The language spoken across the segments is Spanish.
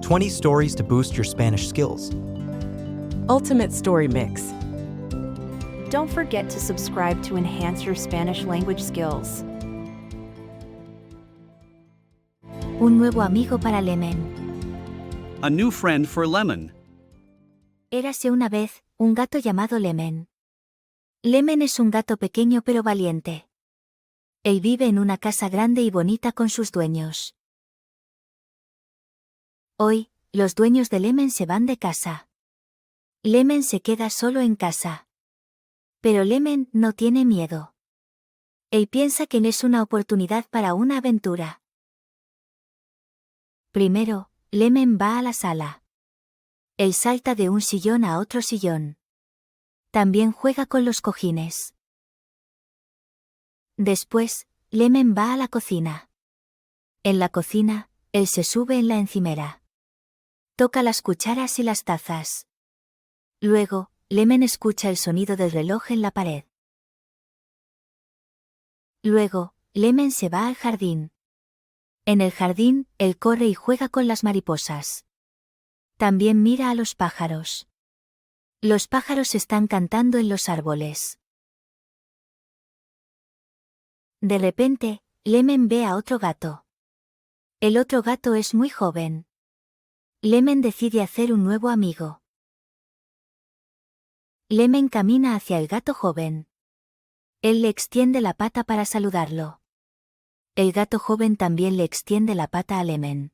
20 stories to boost your Spanish skills. Ultimate Story Mix. Don't forget to subscribe to enhance your Spanish language skills. Un nuevo amigo para Lemon. A new friend for Lemon. Érase una vez, un gato llamado Lemon. Lemon es un gato pequeño pero valiente. Él vive en una casa grande y bonita con sus dueños. Hoy, los dueños de Lemon se van de casa. Lemon se queda solo en casa. Pero Lemon no tiene miedo. Él piensa que es una oportunidad para una aventura. Primero, Lemon va a la sala. Él salta de un sillón a otro sillón. También juega con los cojines. Después, Lemon va a la cocina. En la cocina, él se sube en la encimera. Toca las cucharas y las tazas. Luego, Lemon escucha el sonido del reloj en la pared. Luego, Lemon se va al jardín. En el jardín, él corre y juega con las mariposas. También mira a los pájaros. Los pájaros están cantando en los árboles. De repente, Lemon ve a otro gato. El otro gato es muy joven. Lemon decide hacer un nuevo amigo. Lemon camina hacia el gato joven. Él le extiende la pata para saludarlo. El gato joven también le extiende la pata a Lemon.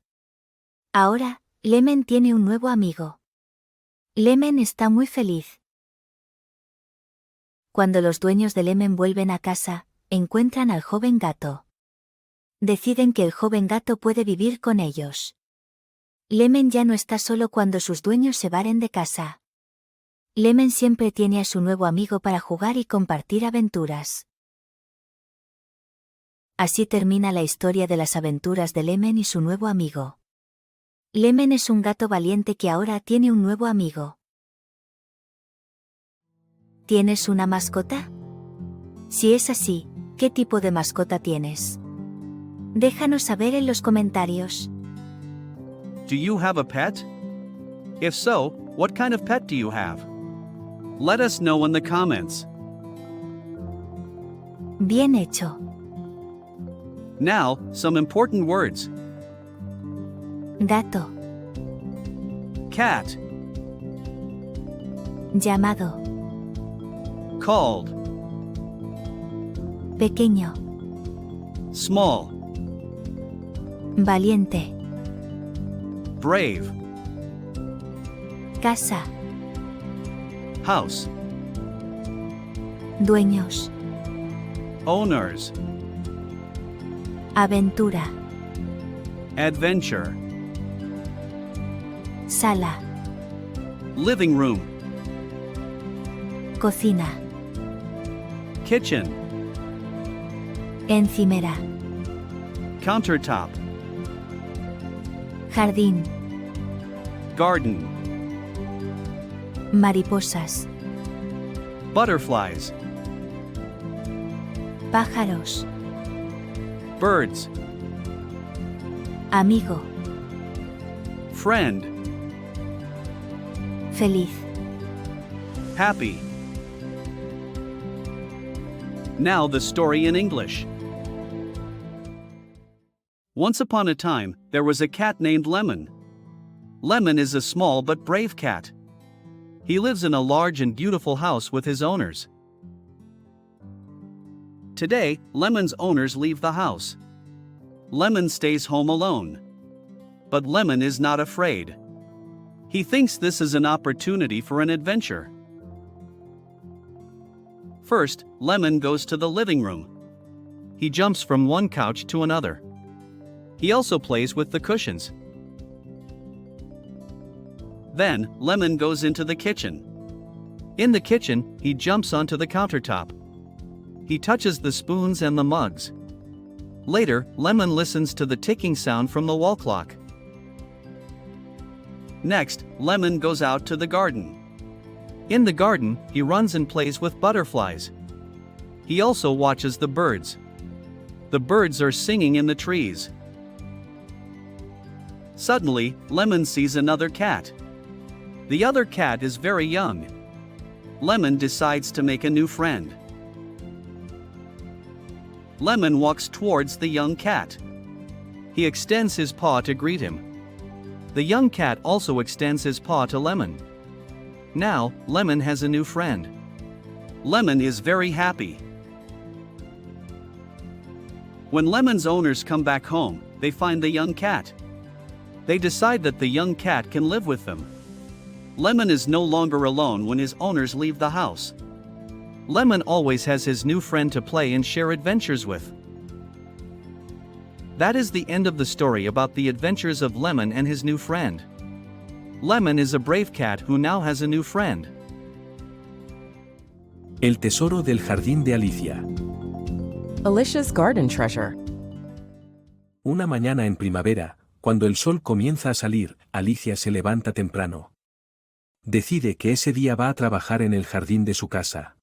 Ahora, Lemon tiene un nuevo amigo. Lemon está muy feliz. Cuando los dueños de Lemon vuelven a casa, encuentran al joven gato. Deciden que el joven gato puede vivir con ellos. Lemon ya no está solo cuando sus dueños se varen de casa. Lemon siempre tiene a su nuevo amigo para jugar y compartir aventuras. Así termina la historia de las aventuras de Lemon y su nuevo amigo. Lemon es un gato valiente que ahora tiene un nuevo amigo. ¿Tienes una mascota? Si es así, ¿qué tipo de mascota tienes? Déjanos saber en los comentarios. Do you have a pet? If so, what kind of pet do you have? Let us know in the comments. Bien hecho. Now, some important words. Gato. Cat. Llamado. Called. Pequeño. Small. Valiente. Brave. Casa. House. Dueños. Owners. Aventura. Adventure. Sala. Living room. Cocina. Kitchen. Encimera. Countertop. Jardín. Garden. Mariposas. Butterflies. Pájaros. Birds. Amigo. Friend. Feliz. Happy. Now the story in English. Once upon a time, there was a cat named Lemon. Lemon is a small but brave cat. He lives in a large and beautiful house with his owners. Today, Lemon's owners leave the house. Lemon stays home alone. But Lemon is not afraid. He thinks this is an opportunity for an adventure. First, Lemon goes to the living room. He jumps from one couch to another. He also plays with the cushions. Then, Lemon goes into the kitchen. In the kitchen, he jumps onto the countertop. He touches the spoons and the mugs. Later, Lemon listens to the ticking sound from the wall clock. Next, Lemon goes out to the garden. In the garden, he runs and plays with butterflies. He also watches the birds. The birds are singing in the trees. Suddenly, Lemon sees another cat. The other cat is very young. Lemon decides to make a new friend. Lemon walks towards the young cat. He extends his paw to greet him. The young cat also extends his paw to Lemon. Now, Lemon has a new friend. Lemon is very happy. When Lemon's owners come back home, they find the young cat. They decide that the young cat can live with them. Lemon is no longer alone when his owners leave the house. Lemon always has his new friend to play and share adventures with. That is the end of the story about the adventures of Lemon and his new friend. Lemon is a brave cat who now has a new friend. El tesoro del jardín de Alicia. Alicia's garden treasure. Una mañana en primavera, cuando el sol comienza a salir, Alicia se levanta temprano. Decide que ese día va a trabajar en el jardín de su casa.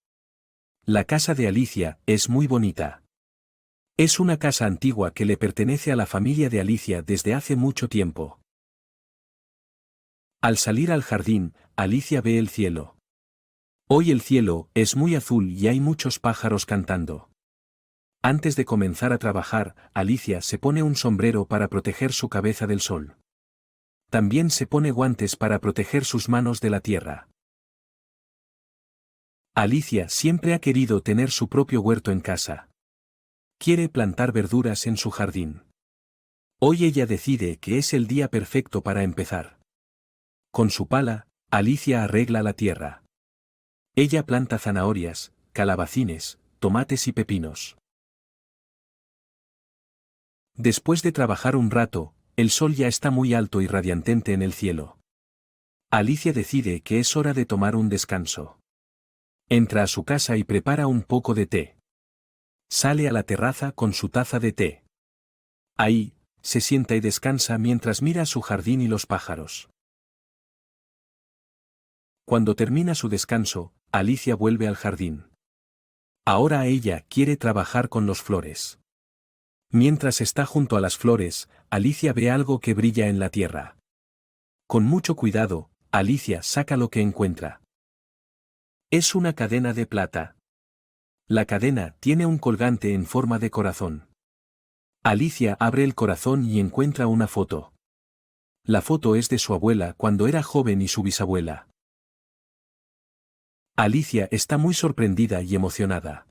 La casa de Alicia es muy bonita. Es una casa antigua que le pertenece a la familia de Alicia desde hace mucho tiempo. Al salir al jardín, Alicia ve el cielo. Hoy el cielo es muy azul y hay muchos pájaros cantando. Antes de comenzar a trabajar, Alicia se pone un sombrero para proteger su cabeza del sol. También se pone guantes para proteger sus manos de la tierra. Alicia siempre ha querido tener su propio huerto en casa. Quiere plantar verduras en su jardín. Hoy ella decide que es el día perfecto para empezar. Con su pala, Alicia arregla la tierra. Ella planta zanahorias, calabacines, tomates y pepinos. Después de trabajar un rato, el sol ya está muy alto y radiante en el cielo. Alicia decide que es hora de tomar un descanso. Entra a su casa y prepara un poco de té. Sale a la terraza con su taza de té. Ahí, se sienta y descansa mientras mira su jardín y los pájaros. Cuando termina su descanso, Alicia vuelve al jardín. Ahora ella quiere trabajar con las flores. Mientras está junto a las flores, Alicia ve algo que brilla en la tierra. Con mucho cuidado, Alicia saca lo que encuentra. Es una cadena de plata. La cadena tiene un colgante en forma de corazón. Alicia abre el corazón y encuentra una foto. La foto es de su abuela cuando era joven y su bisabuela. Alicia está muy sorprendida y emocionada.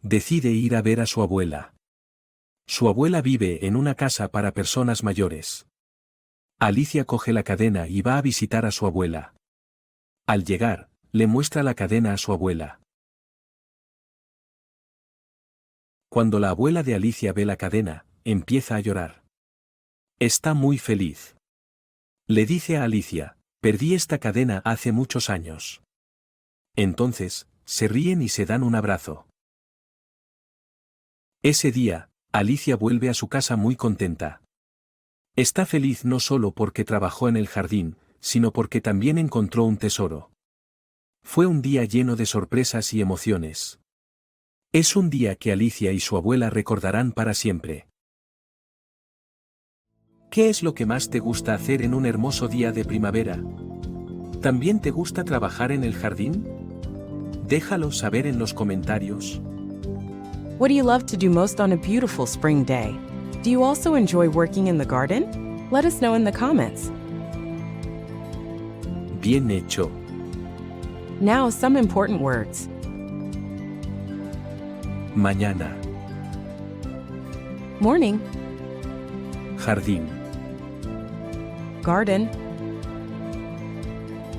Decide ir a ver a su abuela. Su abuela vive en una casa para personas mayores. Alicia coge la cadena y va a visitar a su abuela. Al llegar, le muestra la cadena a su abuela. Cuando la abuela de Alicia ve la cadena, empieza a llorar. Está muy feliz. Le dice a Alicia, perdí esta cadena hace muchos años. Entonces, se ríen y se dan un abrazo. Ese día, Alicia vuelve a su casa muy contenta. Está feliz no solo porque trabajó en el jardín, sino porque también encontró un tesoro. Fue un día lleno de sorpresas y emociones. Es un día que Alicia y su abuela recordarán para siempre. ¿Qué es lo que más te gusta hacer en un hermoso día de primavera? ¿También te gusta trabajar en el jardín? Déjalo saber en los comentarios. What do you love to do most on a beautiful spring day? Do you also enjoy working in the garden? Let us know in the comments. Bien hecho. Now, some important words. Mañana. Morning, Jardín. garden,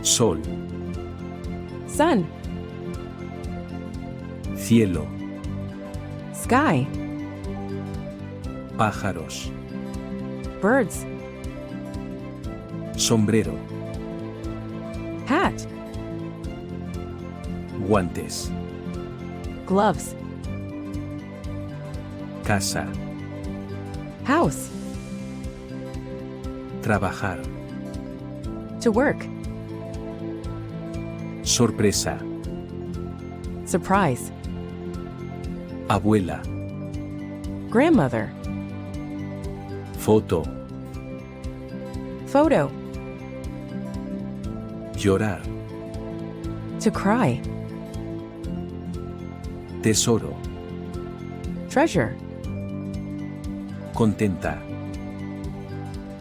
Sol. sun, Cielo. sky, Pájaros. birds, Sombrero. hat, Guantes. gloves, Casa. house, Trabajar. to work, Sorpresa. surprise, Abuela. grandmother, Foto. Photo. Llorar. To cry. Tesoro. Treasure. Contenta.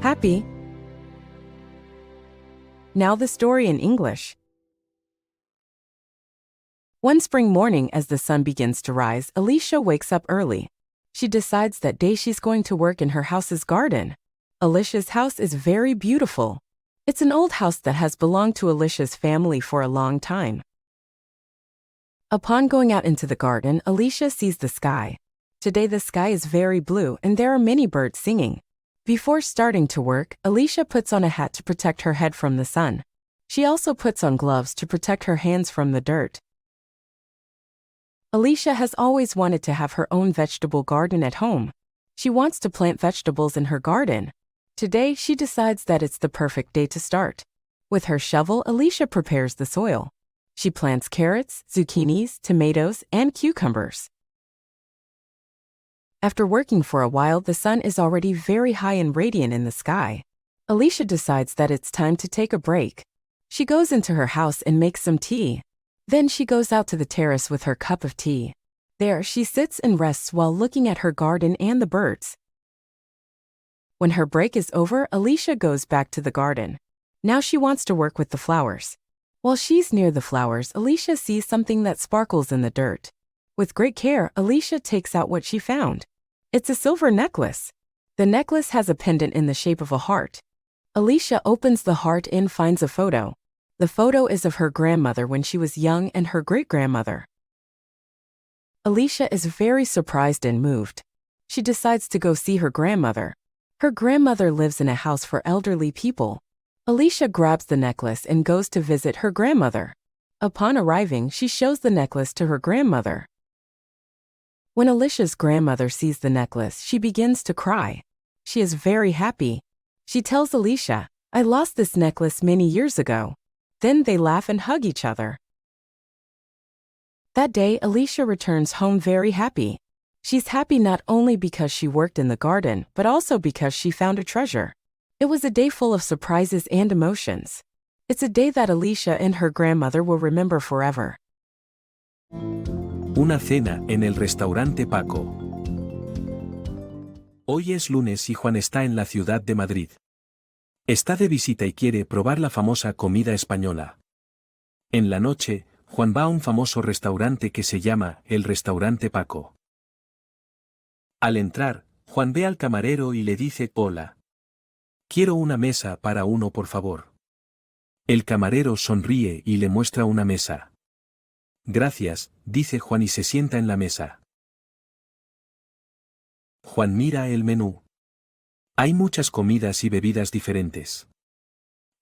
Happy. Now the story in English. One spring morning as the sun begins to rise, Alicia wakes up early. She decides that day she's going to work in her house's garden. Alicia's house is very beautiful. It's an old house that has belonged to Alicia's family for a long time. Upon going out into the garden, Alicia sees the sky. Today the sky is very blue and there are many birds singing. Before starting to work, Alicia puts on a hat to protect her head from the sun. She also puts on gloves to protect her hands from the dirt. Alicia has always wanted to have her own vegetable garden at home. She wants to plant vegetables in her garden. Today, she decides that it's the perfect day to start. With her shovel, Alicia prepares the soil. She plants carrots, zucchinis, tomatoes, and cucumbers. After working for a while, the sun is already very high and radiant in the sky. Alicia decides that it's time to take a break. She goes into her house and makes some tea. Then she goes out to the terrace with her cup of tea. There, she sits and rests while looking at her garden and the birds. When her break is over, Alicia goes back to the garden. Now she wants to work with the flowers. While she's near the flowers, Alicia sees something that sparkles in the dirt. With great care, Alicia takes out what she found. It's a silver necklace. The necklace has a pendant in the shape of a heart. Alicia opens the heart and finds a photo. The photo is of her grandmother when she was young and her great-grandmother. Alicia is very surprised and moved. She decides to go see her grandmother. Her grandmother lives in a house for elderly people. Alicia grabs the necklace and goes to visit her grandmother. Upon arriving, she shows the necklace to her grandmother. When Alicia's grandmother sees the necklace, she begins to cry. She is very happy. She tells Alicia, "I lost this necklace many years ago." Then they laugh and hug each other. That day, Alicia returns home very happy. She's happy not only because she worked in the garden, but also because she found a treasure. It was a day full of surprises and emotions. It's a day that Alicia and her grandmother will remember forever. Una cena en el restaurante Paco. Hoy es lunes y Juan está en la ciudad de Madrid. Está de visita y quiere probar la famosa comida española. En la noche, Juan va a un famoso restaurante que se llama el Restaurante Paco. Al entrar, Juan ve al camarero y le dice: "Hola. Quiero una mesa para uno, por favor". El camarero sonríe y le muestra una mesa. "Gracias", dice Juan y se sienta en la mesa. Juan mira el menú. Hay muchas comidas y bebidas diferentes.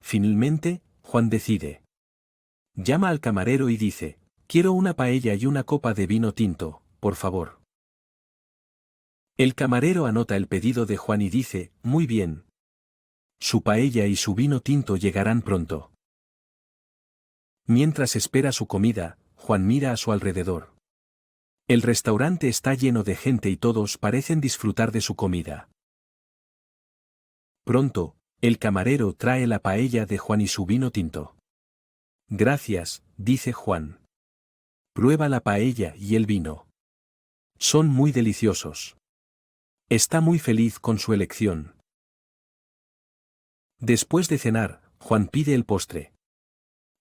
Finalmente, Juan decide. Llama al camarero y dice: "Quiero una paella y una copa de vino tinto, por favor". El camarero anota el pedido de Juan y dice: "Muy bien. Su paella y su vino tinto llegarán pronto". Mientras espera su comida, Juan mira a su alrededor. El restaurante está lleno de gente y todos parecen disfrutar de su comida. Pronto, el camarero trae la paella de Juan y su vino tinto. "Gracias", dice Juan. Prueba la paella y el vino. Son muy deliciosos. Está muy feliz con su elección. Después de cenar, Juan pide el postre.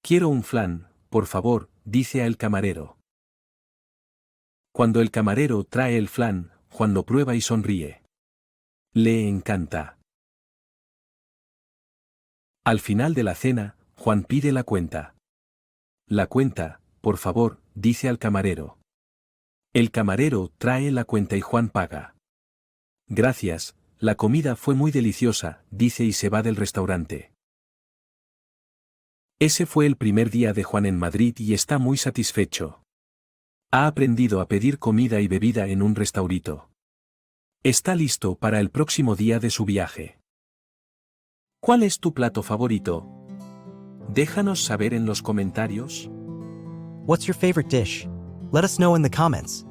"Quiero un flan, por favor", dice al camarero. Cuando el camarero trae el flan, Juan lo prueba y sonríe. Le encanta. Al final de la cena, Juan pide la cuenta. "La cuenta, por favor", dice al camarero. El camarero trae la cuenta y Juan paga. "Gracias, la comida fue muy deliciosa", dice y se va del restaurante. Ese fue el primer día de Juan en Madrid y está muy satisfecho. Ha aprendido a pedir comida y bebida en un restaurito. Está listo para el próximo día de su viaje. ¿Cuál es tu plato favorito? Déjanos saber en los comentarios. What's your favorite dish? Let us know in the comments.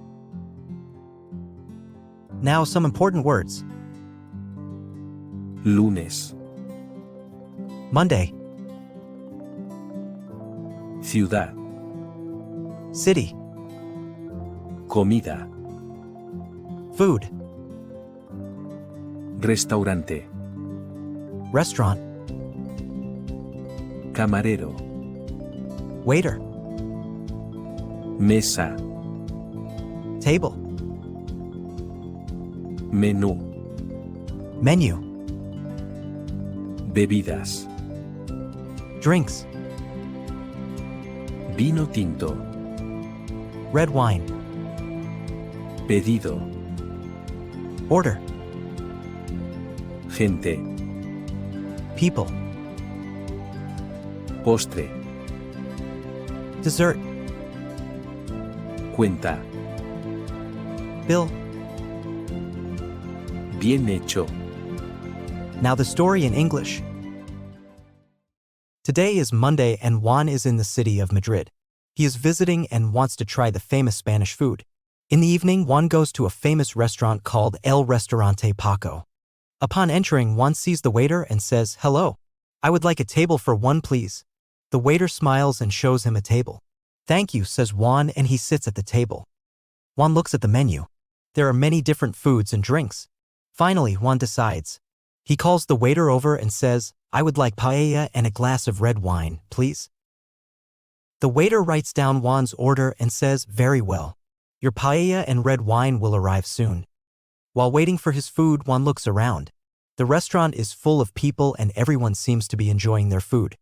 Now some important words. Lunes. Monday, ciudad, city, comida, food, restaurante, restaurant, camarero, waiter, mesa, table, menú, menu, bebidas, drinks, vino tinto, red wine, pedido, order, gente, people, postre, dessert, cuenta, bill. bien hecho. Now the story in English. Today is Monday and Juan is in the city of Madrid. He is visiting and wants to try the famous Spanish food. In the evening, Juan goes to a famous restaurant called El Restaurante Paco. Upon entering, Juan sees the waiter and says, "Hello. I would like a table for one, please." The waiter smiles and shows him a table. "Thank you," says Juan, and he sits at the table. Juan looks at the menu. There are many different foods and drinks. Finally, Juan decides. He calls the waiter over and says, "I would like paella and a glass of red wine, please." The waiter writes down Juan's order and says, "Very well. Your paella and red wine will arrive soon." While waiting for his food, Juan looks around. The restaurant is full of people and everyone seems to be enjoying their food.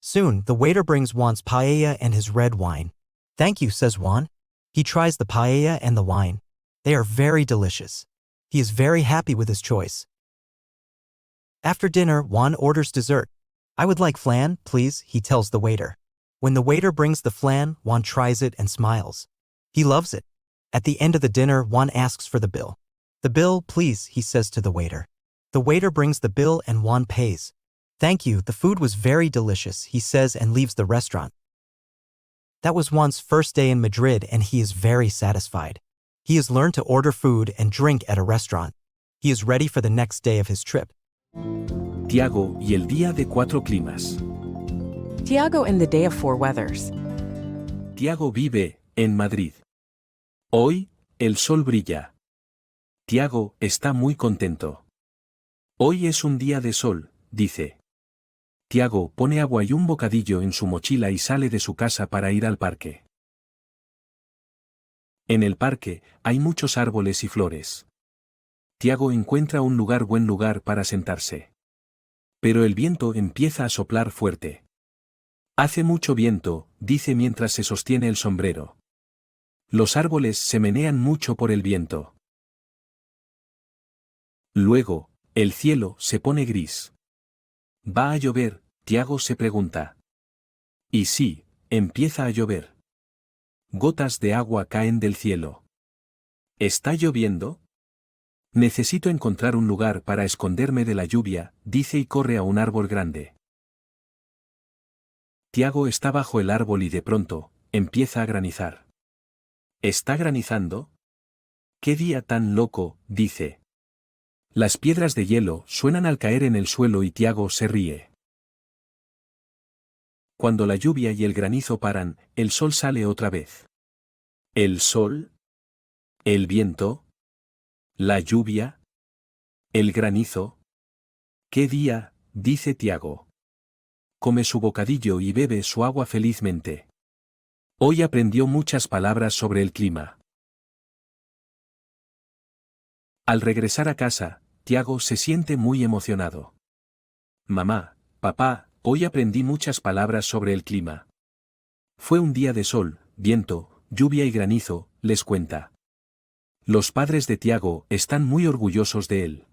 Soon, the waiter brings Juan's paella and his red wine. "Thank you," says Juan. He tries the paella and the wine. They are very delicious. He is very happy with his choice. After dinner, Juan orders dessert. "I would like flan, please," he tells the waiter. When the waiter brings the flan, Juan tries it and smiles. He loves it. At the end of the dinner, Juan asks for the bill. "The bill, please," he says to the waiter. The waiter brings the bill and Juan pays. "Thank you, the food was very delicious," he says and leaves the restaurant. That was Juan's first day in Madrid and he is very satisfied. He has learned to order food and drink at a restaurant. He is ready for the next day of his trip. Tiago y el día de cuatro climas. Tiago and the Day of Four Weathers. Tiago vive en Madrid. Hoy, el sol brilla. Tiago está muy contento. Hoy es un día de sol, dice. Tiago pone agua y un bocadillo en su mochila y sale de su casa para ir al parque. En el parque, hay muchos árboles y flores. Tiago encuentra un buen lugar para sentarse. Pero el viento empieza a soplar fuerte. Hace mucho viento, dice mientras se sostiene el sombrero. Los árboles se menean mucho por el viento. Luego, el cielo se pone gris. ¿Va a llover? Tiago se pregunta. Y sí, empieza a llover. Gotas de agua caen del cielo. ¿Está lloviendo? Necesito encontrar un lugar para esconderme de la lluvia, dice y corre a un árbol grande. Tiago está bajo el árbol y de pronto, empieza a granizar. ¿Está granizando? ¡Qué día tan loco!, dice. Las piedras de hielo suenan al caer en el suelo y Tiago se ríe. Cuando la lluvia y el granizo paran, el sol sale otra vez. ¿El sol? ¿El viento? ¿La lluvia? ¿El granizo? ¡Qué día!, dice Tiago. Come su bocadillo y bebe su agua felizmente. Hoy aprendió muchas palabras sobre el clima. Al regresar a casa, Tiago se siente muy emocionado. Mamá, papá, hoy aprendí muchas palabras sobre el clima. Fue un día de sol, viento, lluvia y granizo, les cuenta. Los padres de Tiago están muy orgullosos de él.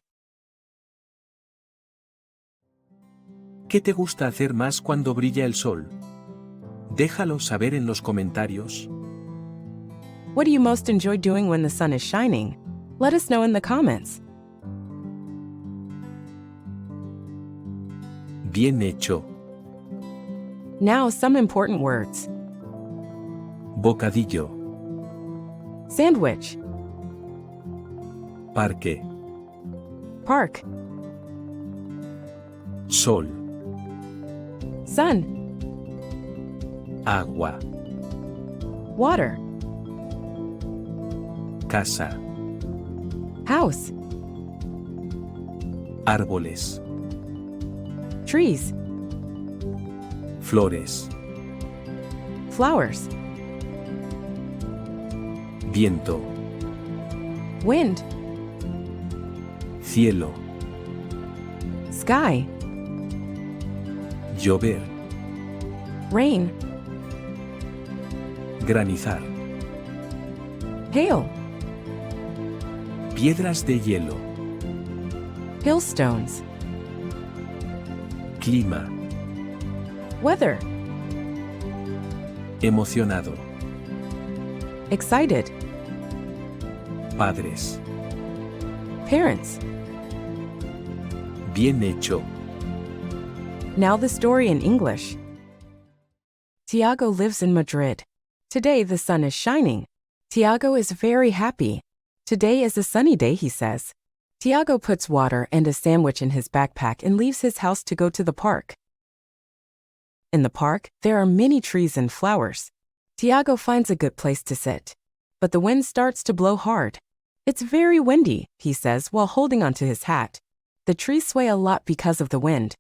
¿Qué te gusta hacer más cuando brilla el sol? Déjalo saber en los comentarios. What do you most enjoy doing when the sun is shining? Let us know in the comments. Bien hecho. Now, some important words. Bocadillo. Sandwich. Parque. Park. Sol. Sun, agua, water, casa, house, árboles, trees, flores, flowers, viento, wind, cielo, sky, llover, rain, granizar, hail, piedras de hielo, hailstones, clima, weather, emocionado, excited, padres, parents. bien hecho, Now the story in English. Tiago lives in Madrid. Today the sun is shining. Tiago is very happy. Today is a sunny day, he says. Tiago puts water and a sandwich in his backpack and leaves his house to go to the park. In the park, there are many trees and flowers. Tiago finds a good place to sit. But the wind starts to blow hard. It's very windy, he says while holding onto his hat. The trees sway a lot because of the wind.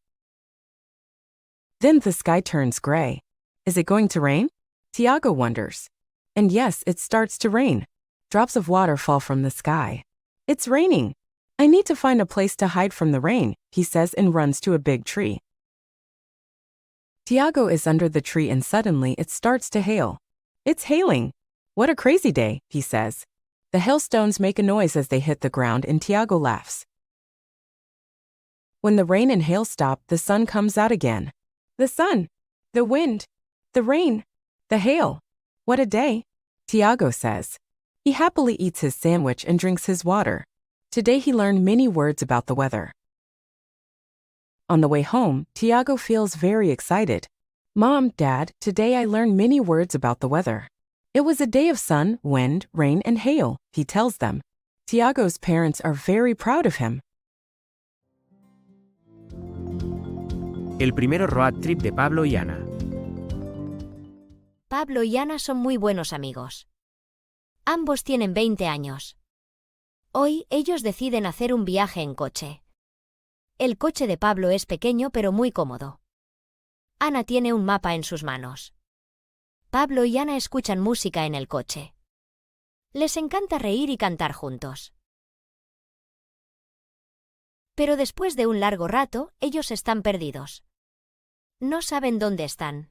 Then the sky turns gray. Is it going to rain? Tiago wonders. And yes, it starts to rain. Drops of water fall from the sky. It's raining. I need to find a place to hide from the rain, he says and runs to a big tree. Tiago is under the tree and suddenly it starts to hail. It's hailing. What a crazy day, he says. The hailstones make a noise as they hit the ground and Tiago laughs. When the rain and hail stop, the sun comes out again. The sun, the wind, the rain, the hail. What a day, Tiago says. He happily eats his sandwich and drinks his water. Today he learned many words about the weather. On the way home, Tiago feels very excited. Mom, Dad, today I learned many words about the weather. It was a day of sun, wind, rain, and hail, he tells them. Tiago's parents are very proud of him. El primero road trip de Pablo y Ana. Pablo y Ana son muy buenos amigos. Ambos tienen 20 años. Hoy ellos deciden hacer un viaje en coche. El coche de Pablo es pequeño pero muy cómodo. Ana tiene un mapa en sus manos. Pablo y Ana escuchan música en el coche. Les encanta reír y cantar juntos. Pero después de un largo rato, ellos están perdidos. No saben dónde están.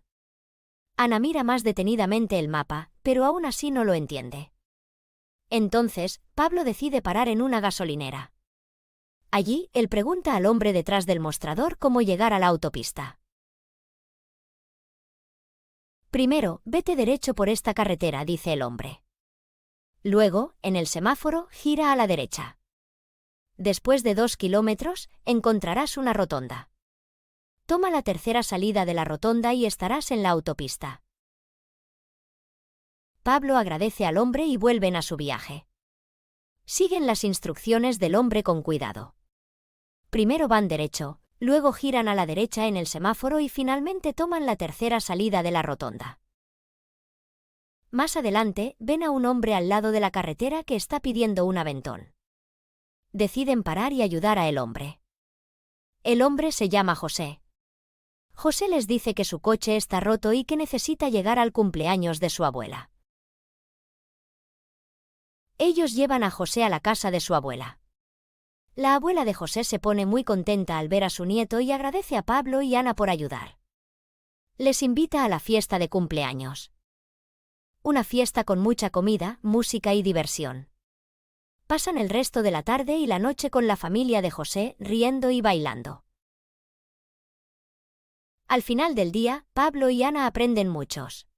Ana mira más detenidamente el mapa, pero aún así no lo entiende. Entonces, Pablo decide parar en una gasolinera. Allí, él pregunta al hombre detrás del mostrador cómo llegar a la autopista. Primero, vete derecho por esta carretera, dice el hombre. Luego, en el semáforo, gira a la derecha. Después de 2 kilómetros, encontrarás una rotonda. Toma la tercera salida de la rotonda y estarás en la autopista. Pablo agradece al hombre y vuelven a su viaje. Siguen las instrucciones del hombre con cuidado. Primero van derecho, luego giran a la derecha en el semáforo y finalmente toman la tercera salida de la rotonda. Más adelante, ven a un hombre al lado de la carretera que está pidiendo un aventón. Deciden parar y ayudar a el hombre. El hombre se llama José. José les dice que su coche está roto y que necesita llegar al cumpleaños de su abuela. Ellos llevan a José a la casa de su abuela. La abuela de José se pone muy contenta al ver a su nieto y agradece a Pablo y Ana por ayudar. Les invita a la fiesta de cumpleaños. Una fiesta con mucha comida, música y diversión. Pasan el resto de la tarde y la noche con la familia de José, riendo y bailando. Al final del día, Pablo y Ana aprenden muchos.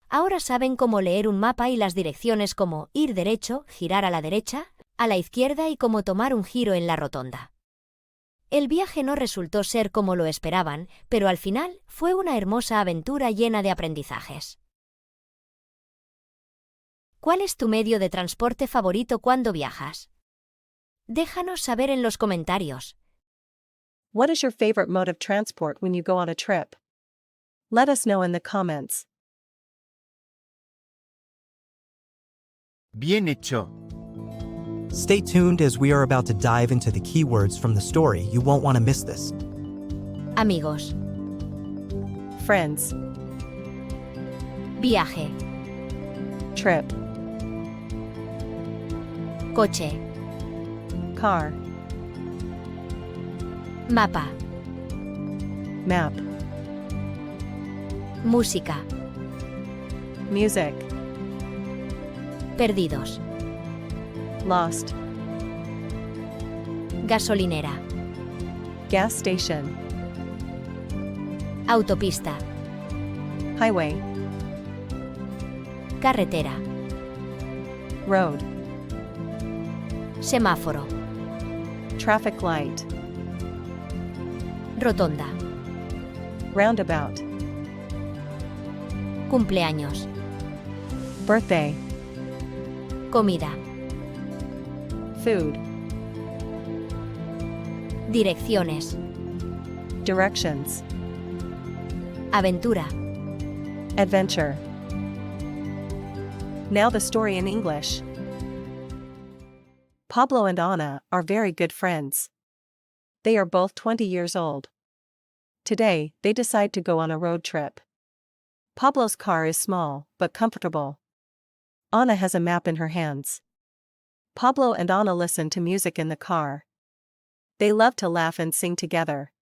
Ahora saben cómo leer un mapa y las direcciones como ir derecho, girar a la derecha, a la izquierda y cómo tomar un giro en la rotonda. El viaje no resultó ser como lo esperaban, pero al final fue una hermosa aventura llena de aprendizajes. ¿Cuál es tu medio de transporte favorito cuando viajas? Déjanos saber en los comentarios. What is your favorite mode of transport when you go on a trip? Let us know in the comments. Bien hecho. Stay tuned as we are about to dive into the keywords from the story. You won't want to miss this. Amigos. Friends. Viaje. Trip. Coche. Car. Mapa. Map. Música. Music. Perdidos. Lost. Gasolinera. Gas station. Autopista. Highway. Carretera. Road. Semáforo. Traffic light. Rotonda. Roundabout. Cumpleaños. Birthday. Comida. Food. Direcciones. Directions. Aventura. Adventure. Now the story in English. Pablo and Anna are very good friends. They are both 20 years old. Today, they decide to go on a road trip. Pablo's car is small, but comfortable. Anna has a map in her hands. Pablo and Anna listen to music in the car. They love to laugh and sing together.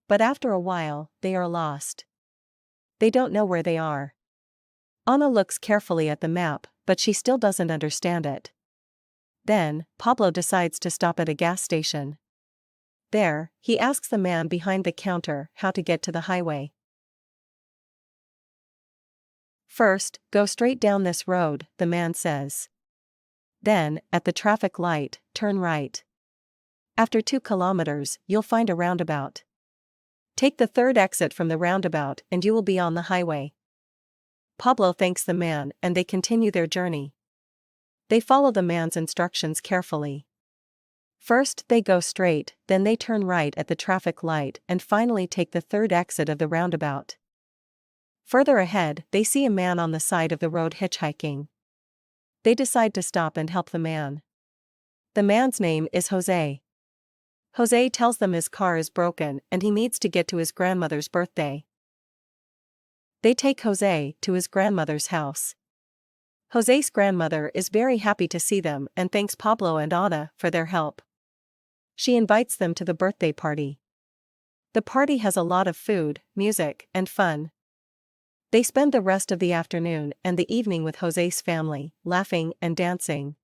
But after a while, they are lost. They don't know where they are. Anna looks carefully at the map, but she still doesn't understand it. Then, Pablo decides to stop at a gas station. There, he asks the man behind the counter how to get to the highway. First, go straight down this road, the man says. Then, at the traffic light, turn right. After 2 kilometers, you'll find a roundabout. Take the third exit from the roundabout and you will be on the highway. Pablo thanks the man and they continue their journey. They follow the man's instructions carefully. First they go straight, then they turn right at the traffic light and finally take the third exit of the roundabout. Further ahead, they see a man on the side of the road hitchhiking. They decide to stop and help the man. The man's name is Jose. Jose tells them his car is broken and he needs to get to his grandmother's birthday. They take Jose to his grandmother's house. Jose's grandmother is very happy to see them and thanks Pablo and Anna for their help. She invites them to the birthday party. The party has a lot of food, music, and fun. They spend the rest of the afternoon and the evening with Jose's family, laughing and dancing.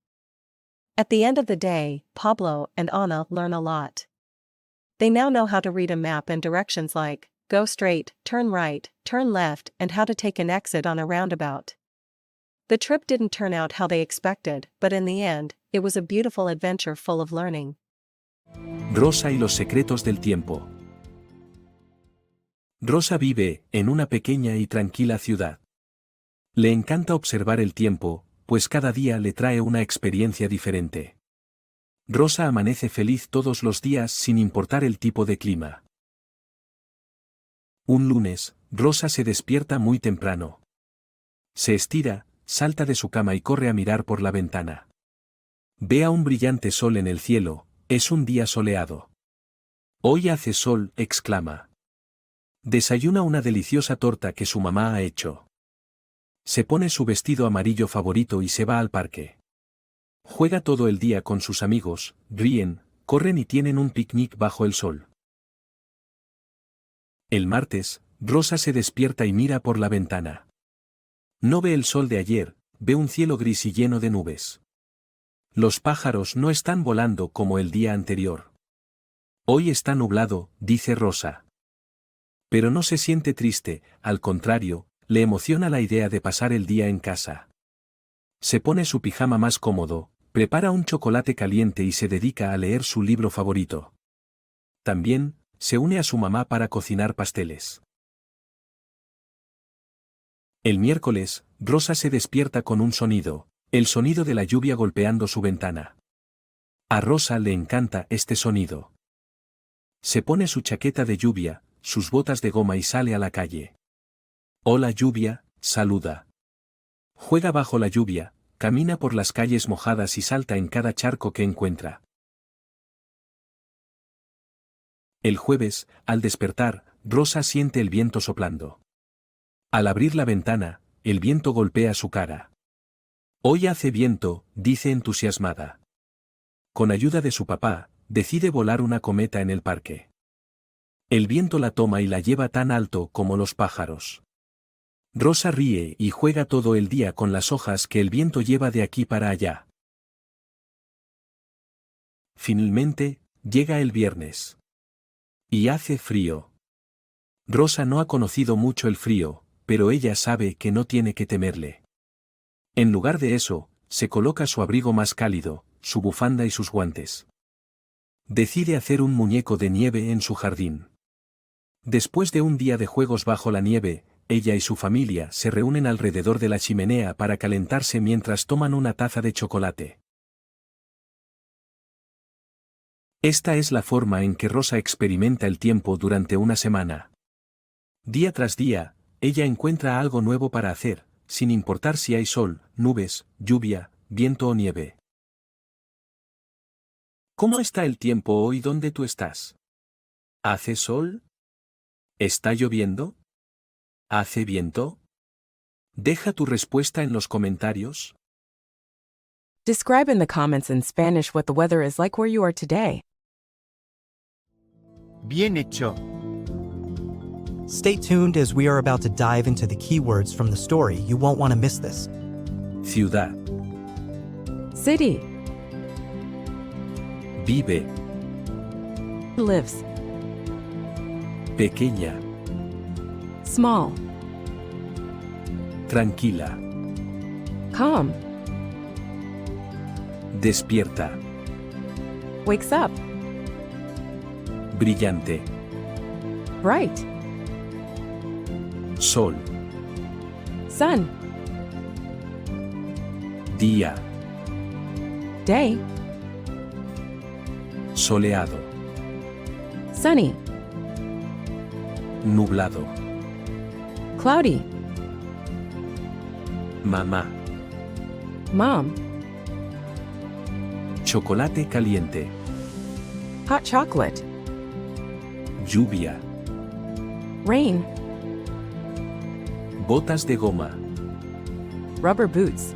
At the end of the day, Pablo and Anna learn a lot. They now know how to read a map and directions like, go straight, turn right, turn left, and how to take an exit on a roundabout. The trip didn't turn out how they expected, but in the end, it was a beautiful adventure full of learning. Rosa y los secretos del tiempo. Rosa vive en una pequeña y tranquila ciudad. Le encanta observar el tiempo, pues cada día le trae una experiencia diferente. Rosa amanece feliz todos los días sin importar el tipo de clima. Un lunes, Rosa se despierta muy temprano. Se estira, salta de su cama y corre a mirar por la ventana. Ve a un brillante sol en el cielo, es un día soleado. Hoy hace sol, exclama. Desayuna una deliciosa torta que su mamá ha hecho. Se pone su vestido amarillo favorito y se va al parque. Juega todo el día con sus amigos, ríen, corren y tienen un picnic bajo el sol. El martes, Rosa se despierta y mira por la ventana. No ve el sol de ayer, ve un cielo gris y lleno de nubes. Los pájaros no están volando como el día anterior. Hoy está nublado, dice Rosa. Pero no se siente triste, al contrario, le emociona la idea de pasar el día en casa. Se pone su pijama más cómodo, prepara un chocolate caliente y se dedica a leer su libro favorito. También, se une a su mamá para cocinar pasteles. El miércoles, Rosa se despierta con un sonido, el sonido de la lluvia golpeando su ventana. A Rosa le encanta este sonido. Se pone su chaqueta de lluvia, sus botas de goma y sale a la calle. Hola lluvia, saluda. Juega bajo la lluvia, camina por las calles mojadas y salta en cada charco que encuentra. El jueves, al despertar, Rosa siente el viento soplando. Al abrir la ventana, el viento golpea su cara. Hoy hace viento, dice entusiasmada. Con ayuda de su papá, decide volar una cometa en el parque. El viento la toma y la lleva tan alto como los pájaros. Rosa ríe y juega todo el día con las hojas que el viento lleva de aquí para allá. Finalmente, llega el viernes. Y hace frío. Rosa no ha conocido mucho el frío, pero ella sabe que no tiene que temerle. En lugar de eso, se coloca su abrigo más cálido, su bufanda y sus guantes. Decide hacer un muñeco de nieve en su jardín. Después de un día de juegos bajo la nieve, ella y su familia se reúnen alrededor de la chimenea para calentarse mientras toman una taza de chocolate. Esta es la forma en que Rosa experimenta el tiempo durante una semana. Día tras día, ella encuentra algo nuevo para hacer, sin importar si hay sol, nubes, lluvia, viento o nieve. ¿Cómo está el tiempo hoy donde tú estás? ¿Hace sol? ¿Está lloviendo? ¿Hace viento? Deja tu respuesta en los comentarios. Describe in the comments in Spanish what the weather is like where you are today. Bien hecho. Stay tuned as we are about to dive into the keywords from the story. You won't want to miss this. Ciudad. City. Vive. Lives. Pequeña. Small. Tranquila. Calm. Despierta. Wakes up. Brillante. Bright. Sol. Sun. Día. Day. Soleado. Sunny. Nublado. Cloudy. Mamá. Mom. Chocolate caliente. Hot chocolate. Lluvia. Rain. Botas de goma. Rubber boots.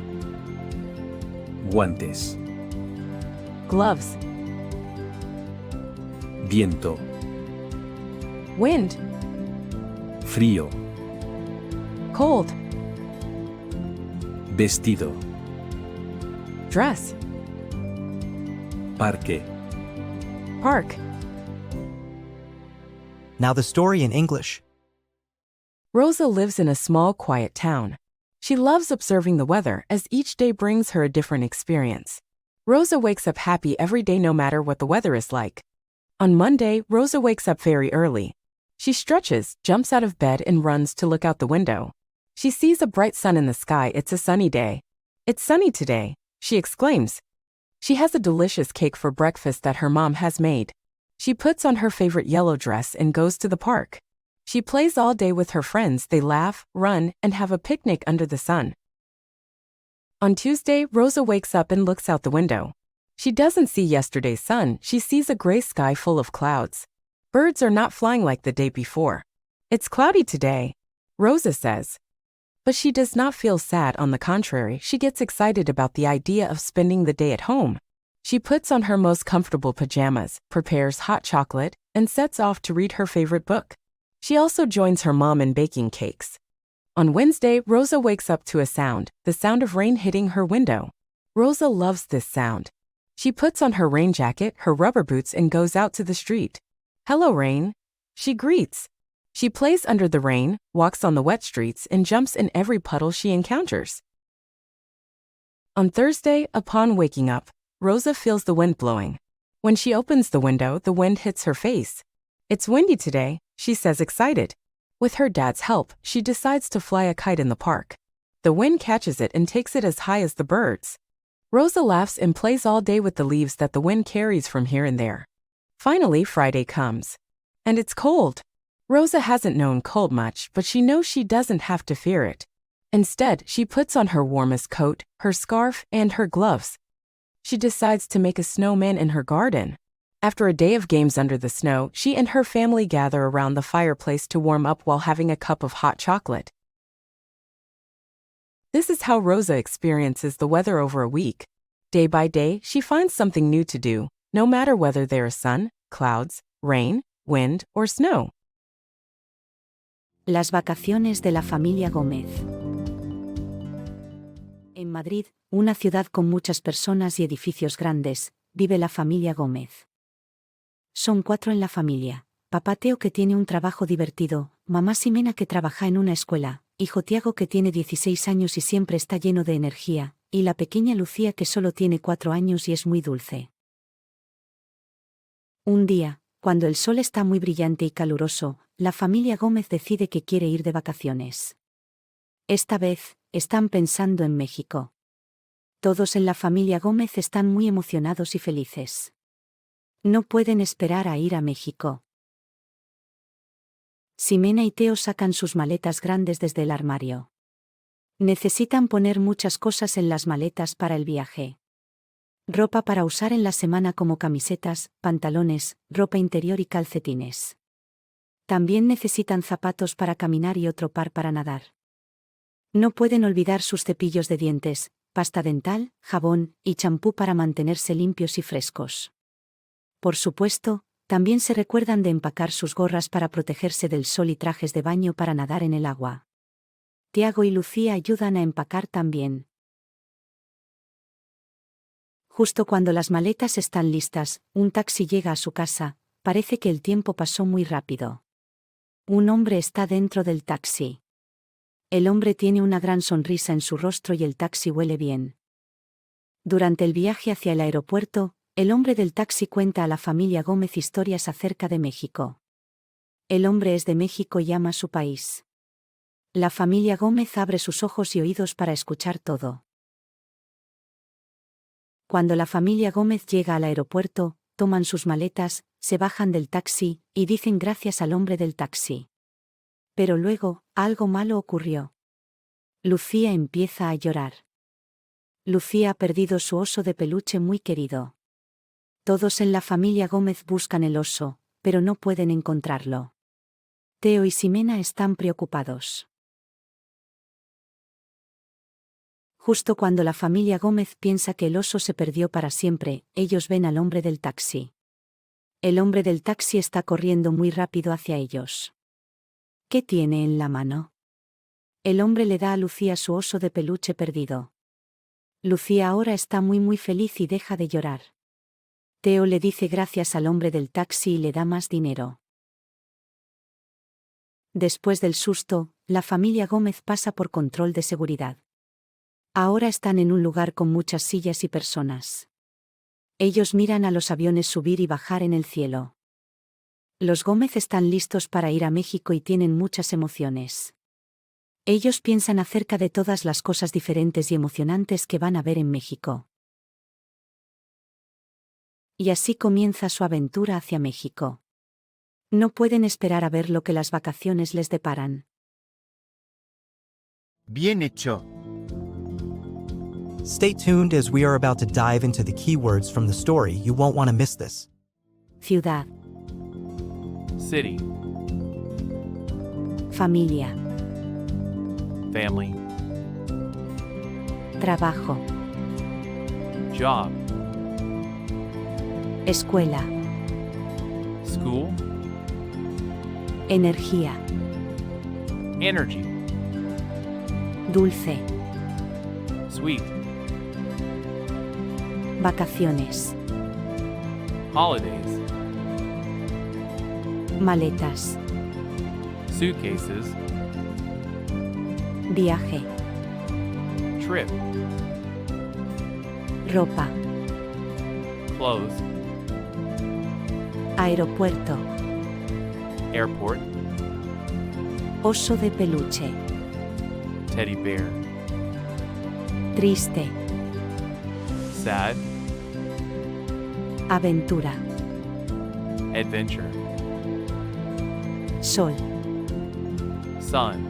Guantes. Gloves. Viento. Wind. Frío. Cold. Vestido. Dress. Parque. Park. Now the story in English. Rosa lives in a small, quiet town. She loves observing the weather as each day brings her a different experience. Rosa wakes up happy every day no matter what the weather is like. On Monday, Rosa wakes up very early. She stretches, jumps out of bed and runs to look out the window. She sees a bright sun in the sky. It's a sunny day. It's sunny today, she exclaims. She has a delicious cake for breakfast that her mom has made. She puts on her favorite yellow dress and goes to the park. She plays all day with her friends. They laugh, run, and have a picnic under the sun. On Tuesday, Rosa wakes up and looks out the window. She doesn't see yesterday's sun. She sees a gray sky full of clouds. Birds are not flying like the day before. It's cloudy today, Rosa says. But she does not feel sad. On the contrary, she gets excited about the idea of spending the day at home. She puts on her most comfortable pajamas, prepares hot chocolate, and sets off to read her favorite book. She also joins her mom in baking cakes. On Wednesday, Rosa wakes up to a sound, the sound of rain hitting her window. Rosa loves this sound. She puts on her rain jacket, her rubber boots, and goes out to the street. Hello, rain, she greets. She plays under the rain, walks on the wet streets, and jumps in every puddle she encounters. On Thursday, upon waking up, Rosa feels the wind blowing. When she opens the window, the wind hits her face. It's windy today, she says excited. With her dad's help, she decides to fly a kite in the park. The wind catches it and takes it as high as the birds. Rosa laughs and plays all day with the leaves that the wind carries from here and there. Finally, Friday comes. And it's cold. Rosa hasn't known cold much, but she knows she doesn't have to fear it. Instead, she puts on her warmest coat, her scarf, and her gloves. She decides to make a snowman in her garden. After a day of games under the snow, she and her family gather around the fireplace to warm up while having a cup of hot chocolate. This is how Rosa experiences the weather over a week. Day by day, she finds something new to do, no matter whether there is sun, clouds, rain, wind, or snow. Las vacaciones de la familia Gómez. En Madrid, una ciudad con muchas personas y edificios grandes, vive la familia Gómez. Son 4 en la familia: papá Teo, que tiene un trabajo divertido, mamá Ximena, que trabaja en una escuela, hijo Tiago, que tiene 16 años y siempre está lleno de energía, y la pequeña Lucía, que solo tiene 4 años y es muy dulce. Un día, cuando el sol está muy brillante y caluroso, la familia Gómez decide que quiere ir de vacaciones. Esta vez, están pensando en México. Todos en la familia Gómez están muy emocionados y felices. No pueden esperar a ir a México. Ximena y Teo sacan sus maletas grandes desde el armario. Necesitan poner muchas cosas en las maletas para el viaje. Ropa para usar en la semana, como camisetas, pantalones, ropa interior y calcetines. También necesitan zapatos para caminar y otro par para nadar. No pueden olvidar sus cepillos de dientes, pasta dental, jabón y champú para mantenerse limpios y frescos. Por supuesto, también se recuerdan de empacar sus gorras para protegerse del sol y trajes de baño para nadar en el agua. Tiago y Lucía ayudan a empacar también. Justo cuando las maletas están listas, un taxi llega a su casa. Parece que el tiempo pasó muy rápido. Un hombre está dentro del taxi. El hombre tiene una gran sonrisa en su rostro y el taxi huele bien. Durante el viaje hacia el aeropuerto, el hombre del taxi cuenta a la familia Gómez historias acerca de México. El hombre es de México y ama su país. La familia Gómez abre sus ojos y oídos para escuchar todo. Cuando la familia Gómez llega al aeropuerto, toman sus maletas, se bajan del taxi y dicen gracias al hombre del taxi. Pero luego, algo malo ocurrió. Lucía empieza a llorar. Lucía ha perdido su oso de peluche muy querido. Todos en la familia Gómez buscan el oso, pero no pueden encontrarlo. Teo y Ximena están preocupados. Justo cuando la familia Gómez piensa que el oso se perdió para siempre, ellos ven al hombre del taxi. El hombre del taxi está corriendo muy rápido hacia ellos. ¿Qué tiene en la mano? El hombre le da a Lucía su oso de peluche perdido. Lucía ahora está muy feliz y deja de llorar. Teo le dice gracias al hombre del taxi y le da más dinero. Después del susto, la familia Gómez pasa por control de seguridad. Ahora están en un lugar con muchas sillas y personas. Ellos miran a los aviones subir y bajar en el cielo. Los Gómez están listos para ir a México y tienen muchas emociones. Ellos piensan acerca de todas las cosas diferentes y emocionantes que van a ver en México. Y así comienza su aventura hacia México. No pueden esperar a ver lo que las vacaciones les deparan. Bien hecho. Stay tuned as we are about to dive into the keywords from the story. You won't want to miss this. Ciudad. City. Familia. Family. Trabajo. Job. Escuela. School. Energía. Energy. Dulce. Sweet. Vacaciones. Holidays. Maletas. Suitcases. Viaje. Trip. Ropa. Clothes. Aeropuerto. Airport. Oso de peluche. Teddy bear. Triste. Sad. Aventura. Adventure. Sol. Sun.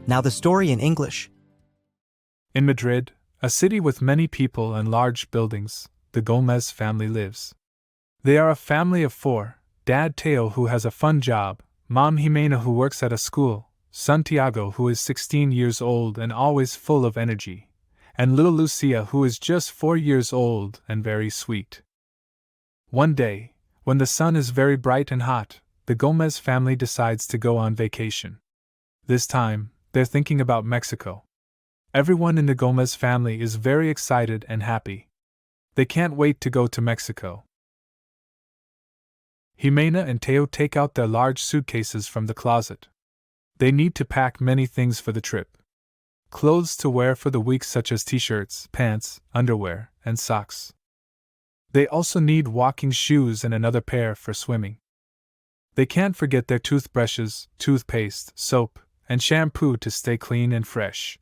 Now the story in English. In Madrid, a city with many people and large buildings, the Gómez family lives. They are a family of 4, Dad Teo who has a fun job, Mom Jimena who works at a school, son Tiago who is 16 years old and always full of energy, and little Lucia who is just 4 years old and very sweet. One day, when the sun is very bright and hot, the Gómez family decides to go on vacation. This time, they're thinking about Mexico. Everyone in the Gómez family is very excited and happy. They can't wait to go to Mexico. Jimena and Teo take out their large suitcases from the closet. They need to pack many things for the trip. Clothes to wear for the week such as t-shirts, pants, underwear, and socks. They also need walking shoes and another pair for swimming. They can't forget their toothbrushes, toothpaste, soap, and shampoo to stay clean and fresh.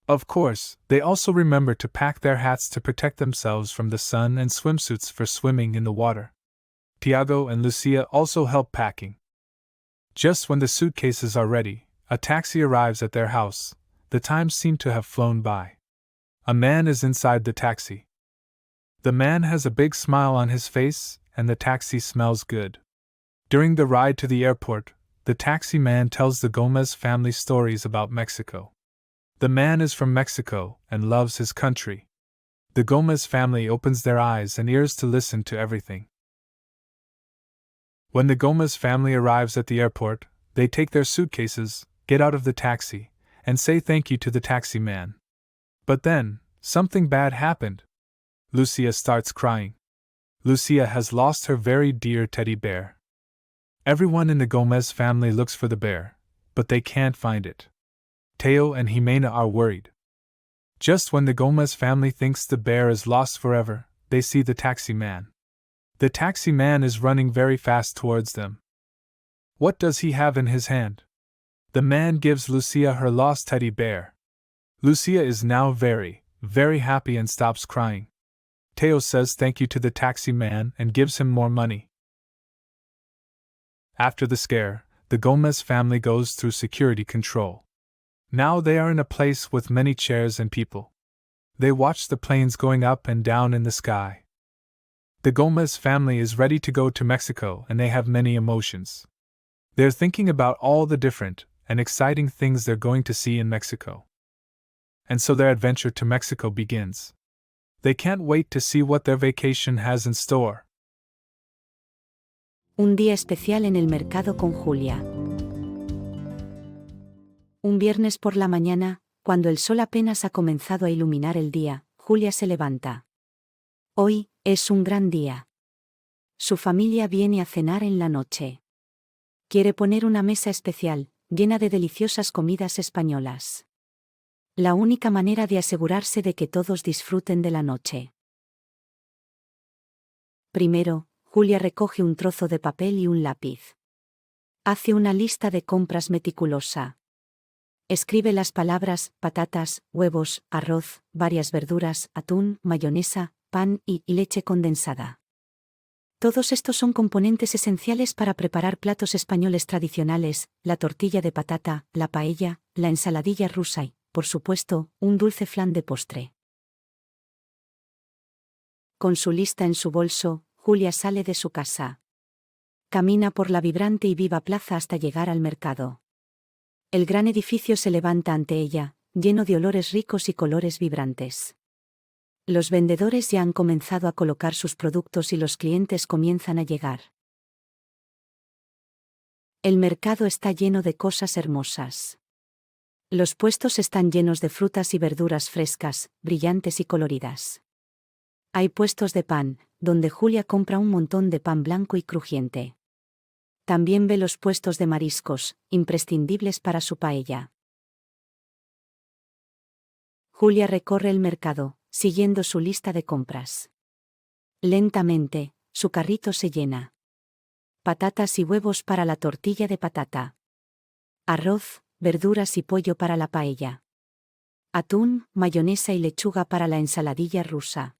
Of course, they also remember to pack their hats to protect themselves from the sun and swimsuits for swimming in the water. Tiago and Lucia also help packing. Just when the suitcases are ready, a taxi arrives at their house. The time seemed to have flown by. A man is inside the taxi. The man has a big smile on his face, and the taxi smells good. During the ride to the airport, the taxi man tells the Gómez family stories about Mexico. The man is from Mexico and loves his country. The Gómez family opens their eyes and ears to listen to everything. When the Gómez family arrives at the airport, they take their suitcases, get out of the taxi, and say thank you to the taxi man. But then, something bad happened. Lucia starts crying. Lucia has lost her very dear teddy bear. Everyone in the Gómez family looks for the bear, but they can't find it. Teo and Jimena are worried. Just when the Gómez family thinks the bear is lost forever, they see the taxi man. The taxi man is running very fast towards them. What does he have in his hand? The man gives Lucia her lost teddy bear. Lucia is now very, very happy and stops crying. Teo says thank you to the taxi man and gives him more money. After the scare, the Gómez family goes through security control. Now they are in a place with many chairs and people. They watch the planes going up and down in the sky. The Gómez family is ready to go to Mexico and they have many emotions. They're thinking about all the different and exciting things they're going to see in Mexico. And so their adventure to Mexico begins. They can't wait to see what their vacation has in store. Un día especial en el mercado con Julia. Un viernes por la mañana, cuando el sol apenas ha comenzado a iluminar el día, Julia se levanta. Hoy es un gran día. Su familia viene a cenar en la noche. Quiere poner una mesa especial, llena de deliciosas comidas españolas. La única manera de asegurarse de que todos disfruten de la noche. Primero, Julia recoge un trozo de papel y un lápiz. Hace una lista de compras meticulosa. Escribe las palabras patatas, huevos, arroz, varias verduras, atún, mayonesa, pan y leche condensada. Todos estos son componentes esenciales para preparar platos españoles tradicionales, la tortilla de patata, la paella, la ensaladilla rusa y, por supuesto, un dulce flan de postre. Con su lista en su bolso, Julia sale de su casa. Camina por la vibrante y viva plaza hasta llegar al mercado. El gran edificio se levanta ante ella, lleno de olores ricos y colores vibrantes. Los vendedores ya han comenzado a colocar sus productos y los clientes comienzan a llegar. El mercado está lleno de cosas hermosas. Los puestos están llenos de frutas y verduras frescas, brillantes y coloridas. Hay puestos de pan, donde Julia compra un montón de pan blanco y crujiente. También ve los puestos de mariscos, imprescindibles para su paella. Julia recorre el mercado, siguiendo su lista de compras. Lentamente, su carrito se llena. Patatas y huevos para la tortilla de patata. Arroz, verduras y pollo para la paella. Atún, mayonesa y lechuga para la ensaladilla rusa.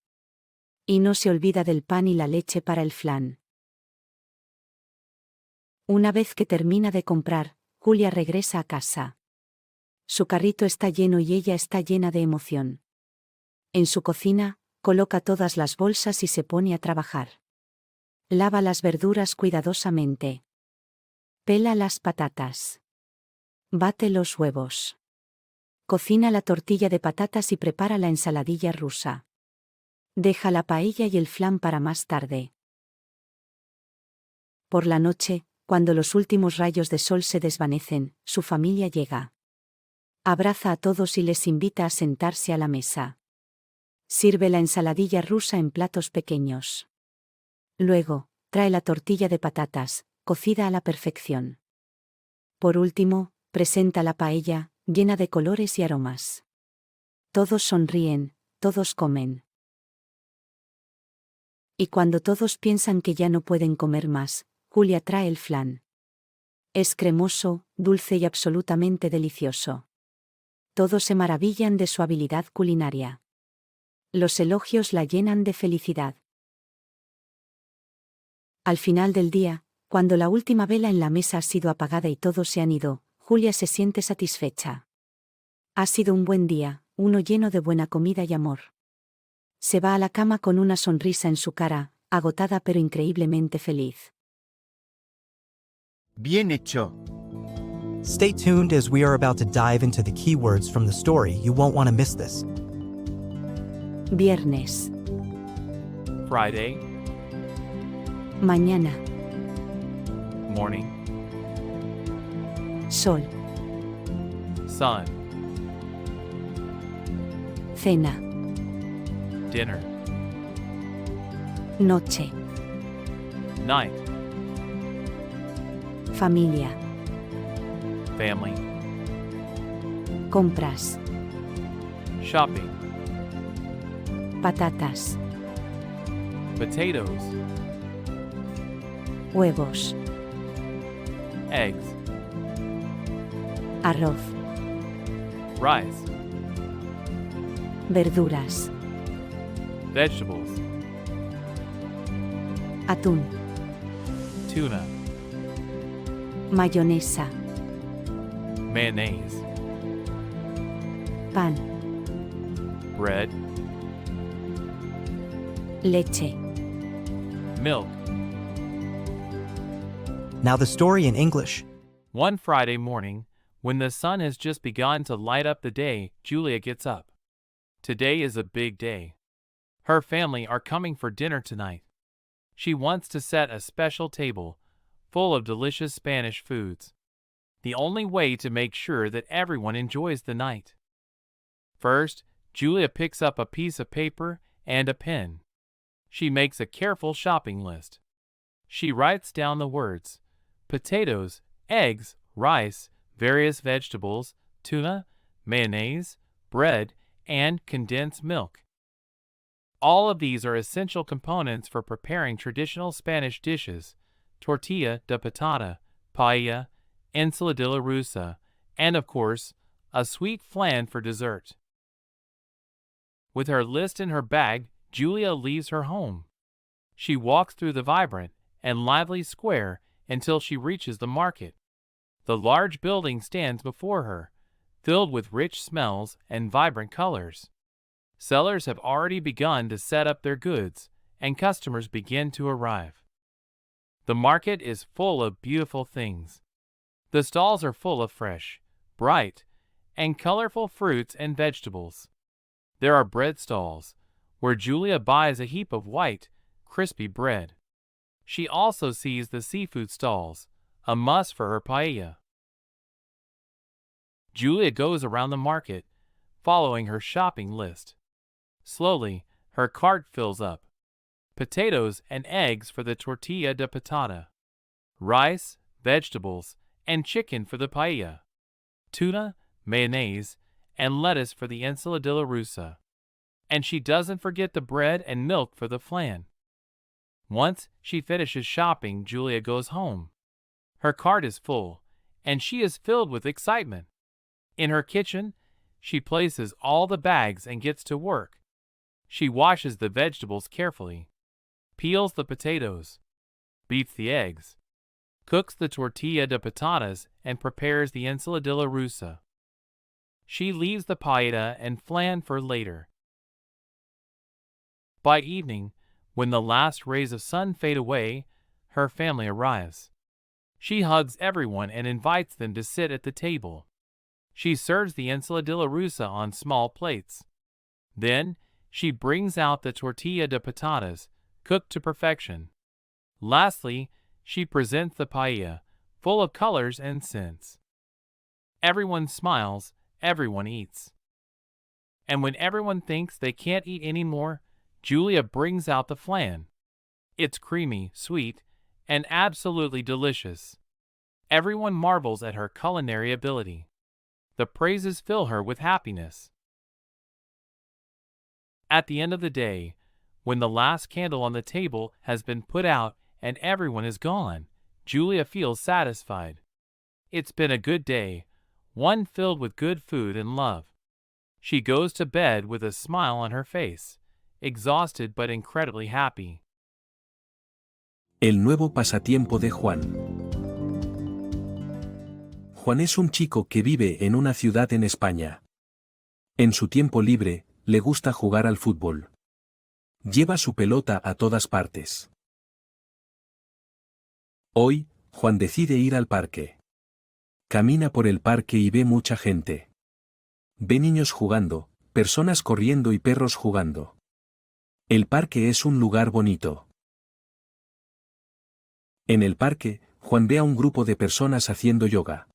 Y no se olvida del pan y la leche para el flan. Una vez que termina de comprar, Julia regresa a casa. Su carrito está lleno y ella está llena de emoción. En su cocina, coloca todas las bolsas y se pone a trabajar. Lava las verduras cuidadosamente. Pela las patatas. Bate los huevos. Cocina la tortilla de patatas y prepara la ensaladilla rusa. Deja la paella y el flan para más tarde. Por la noche, cuando los últimos rayos de sol se desvanecen, su familia llega. Abraza a todos y les invita a sentarse a la mesa. Sirve la ensaladilla rusa en platos pequeños. Luego, trae la tortilla de patatas, cocida a la perfección. Por último, presenta la paella, llena de colores y aromas. Todos sonríen, todos comen. Y cuando todos piensan que ya no pueden comer más, Julia trae el flan. Es cremoso, dulce y absolutamente delicioso. Todos se maravillan de su habilidad culinaria. Los elogios la llenan de felicidad. Al final del día, cuando la última vela en la mesa ha sido apagada y todos se han ido, Julia se siente satisfecha. Ha sido un buen día, uno lleno de buena comida y amor. Se va a la cama con una sonrisa en su cara, agotada pero increíblemente feliz. Bien hecho. Stay tuned as we are about to dive into the keywords from the story. You won't want to miss this. Viernes. Friday, Mañana. morning, Sol. sun, Cena. dinner, Noche. night, Familia. family, Compras. shopping, Patatas. potatoes, Huevos. eggs, Arroz. rice, Verduras. vegetables, Atún. tuna, Mayonesa. mayonnaise, Pan. bread, Leche. milk. Now the story in English. One Friday morning, when the sun has just begun to light up the day, Julia gets up. Today is a big day. Her family are coming for dinner tonight. She wants to set a special table, full of delicious Spanish foods. The only way to make sure that everyone enjoys the night. First, Julia picks up a piece of paper and a pen. She makes a careful shopping list. She writes down the words: potatoes, eggs, rice, various vegetables, tuna, mayonnaise, bread, and condensed milk. All of these are essential components for preparing traditional Spanish dishes: tortilla de patata, paella, ensaladilla rusa, and of course, a sweet flan for dessert. With her list in her bag, Julia leaves her home. She walks through the vibrant and lively square until she reaches the market. The large building stands before her, filled with rich smells and vibrant colors. Sellers have already begun to set up their goods, and customers begin to arrive. The market is full of beautiful things. The stalls are full of fresh, bright, and colorful fruits and vegetables. There are bread stalls, where Julia buys a heap of white, crispy bread. She also sees the seafood stalls, a must for her paella. Julia goes around the market, following her shopping list. Slowly, her cart fills up. Potatoes and eggs for the tortilla de patata. Rice, vegetables, and chicken for the paella. Tuna, mayonnaise, and lettuce for the ensaladilla rusa. And she doesn't forget the bread and milk for the flan. Once she finishes shopping, Julia goes home. Her cart is full, and she is filled with excitement. In her kitchen, she places all the bags and gets to work. She washes the vegetables carefully, peels the potatoes, beats the eggs, cooks the tortilla de patatas, and prepares the ensaladilla rusa. She leaves the paella and flan for later. By evening, when the last rays of sun fade away, her family arrives. She hugs everyone and invites them to sit at the table. She serves the ensaladilla rusa on small plates. Then, she brings out the tortilla de patatas, cooked to perfection. Lastly, she presents the paella, full of colors and scents. Everyone smiles, everyone eats. And when everyone thinks they can't eat anymore, Julia brings out the flan. It's creamy, sweet, and absolutely delicious. Everyone marvels at her culinary ability. The praises fill her with happiness. At the end of the day, when the last candle on the table has been put out and everyone is gone, Julia feels satisfied. It's been a good day, one filled with good food and love. She goes to bed with a smile on her face, exhausted but incredibly happy. El nuevo pasatiempo de Juan. Juan es un chico que vive en una ciudad en España. En su tiempo libre, le gusta jugar al fútbol. Lleva su pelota a todas partes. Hoy, Juan decide ir al parque. Camina por el parque y ve mucha gente. Ve niños jugando, personas corriendo y perros jugando. El parque es un lugar bonito. En el parque, Juan ve a un grupo de personas haciendo yoga.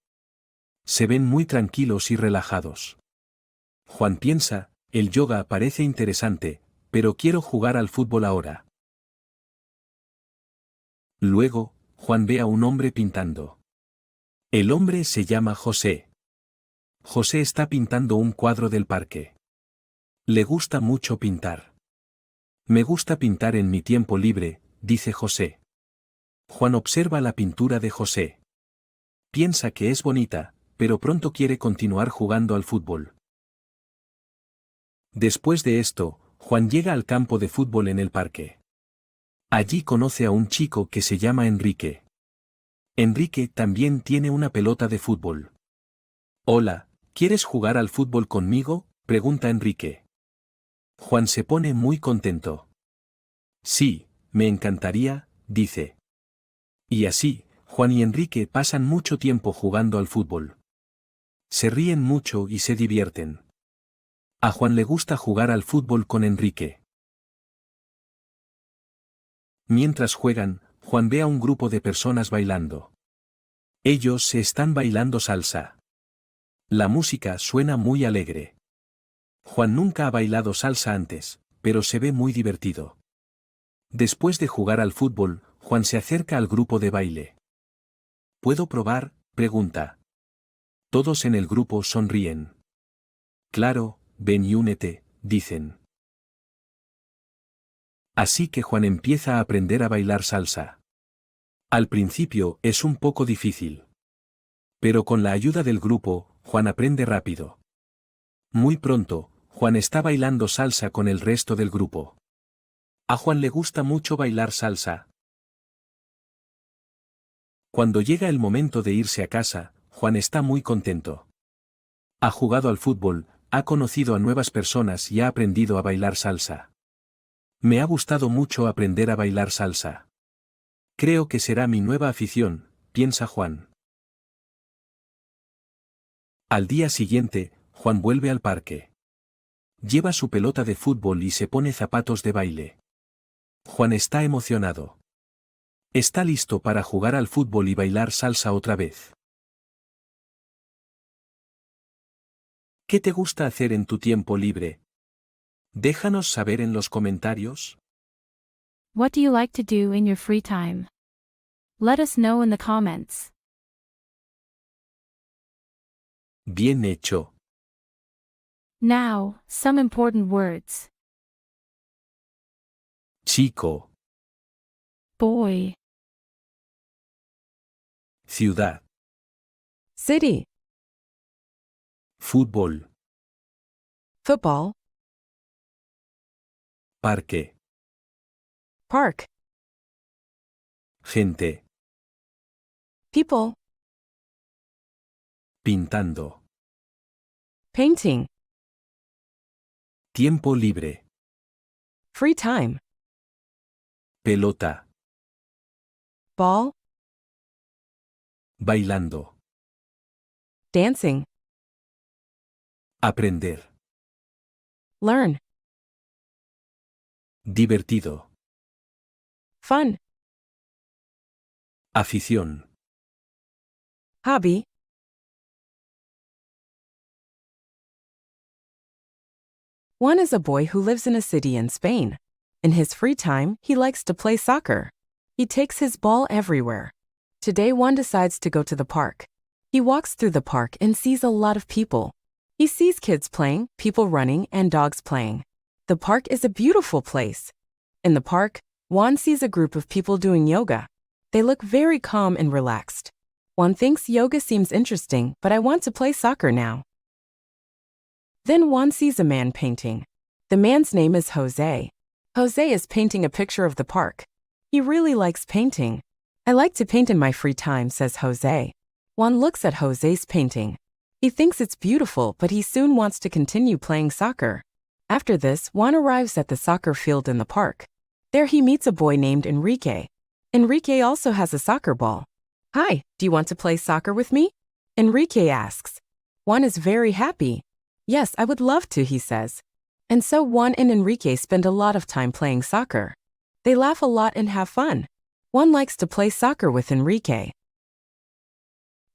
Se ven muy tranquilos y relajados. Juan piensa, el yoga parece interesante, pero quiero jugar al fútbol ahora. Luego, Juan ve a un hombre pintando. El hombre se llama José. José está pintando un cuadro del parque. Le gusta mucho pintar. Me gusta pintar en mi tiempo libre, dice José. Juan observa la pintura de José. Piensa que es bonita, pero pronto quiere continuar jugando al fútbol. Después de esto, Juan llega al campo de fútbol en el parque. Allí conoce a un chico que se llama Enrique. Enrique también tiene una pelota de fútbol. Hola, ¿quieres jugar al fútbol conmigo?, pregunta Enrique. Juan se pone muy contento. Sí, me encantaría, dice. Y así, Juan y Enrique pasan mucho tiempo jugando al fútbol. Se ríen mucho y se divierten. A Juan le gusta jugar al fútbol con Enrique. Mientras juegan, Juan ve a un grupo de personas bailando. Ellos se están bailando salsa. La música suena muy alegre. Juan nunca ha bailado salsa antes, pero se ve muy divertido. Después de jugar al fútbol, Juan se acerca al grupo de baile. ¿Puedo probar?, pregunta. Todos en el grupo sonríen. Claro, ven y únete, dicen. Así que Juan empieza a aprender a bailar salsa. Al principio es un poco difícil. Pero con la ayuda del grupo, Juan aprende rápido. Muy pronto, Juan está bailando salsa con el resto del grupo. A Juan le gusta mucho bailar salsa. Cuando llega el momento de irse a casa, Juan está muy contento. Ha jugado al fútbol, ha conocido a nuevas personas y ha aprendido a bailar salsa. Me ha gustado mucho aprender a bailar salsa. Creo que será mi nueva afición, piensa Juan. Al día siguiente, Juan vuelve al parque. Lleva su pelota de fútbol y se pone zapatos de baile. Juan está emocionado. Está listo para jugar al fútbol y bailar salsa otra vez. ¿Qué te gusta hacer en tu tiempo libre? Déjanos saber en los comentarios. What do you like to do in your free time? Let us know in the comments. Bien hecho. Now, some important words. Chico. Boy, Ciudad. City. Fútbol. Football. Parque. Park. Gente. People. Pintando. Painting. Tiempo libre. Free time. Pelota. Ball. Bailando. Dancing. Aprender. Learn. Divertido. Fun. Afición. Hobby. Juan is a boy who lives in a city in Spain. In his free time, he likes to play soccer. He takes his ball everywhere. Today, Juan decides to go to the park. He walks through the park and sees a lot of people. He sees kids playing, people running, and dogs playing. The park is a beautiful place. In the park, Juan sees a group of people doing yoga. They look very calm and relaxed. Juan thinks yoga seems interesting, but I want to play soccer now. Then Juan sees a man painting. The man's name is Jose. Jose is painting a picture of the park. He really likes painting. I like to paint in my free time, says Jose. Juan looks at Jose's painting. He thinks it's beautiful, but he soon wants to continue playing soccer. After this, Juan arrives at the soccer field in the park. There he meets a boy named Enrique. Enrique also has a soccer ball. Hi, do you want to play soccer with me? Enrique asks. Juan is very happy. Yes, I would love to, he says. And so Juan and Enrique spend a lot of time playing soccer. They laugh a lot and have fun. Juan likes to play soccer with Enrique.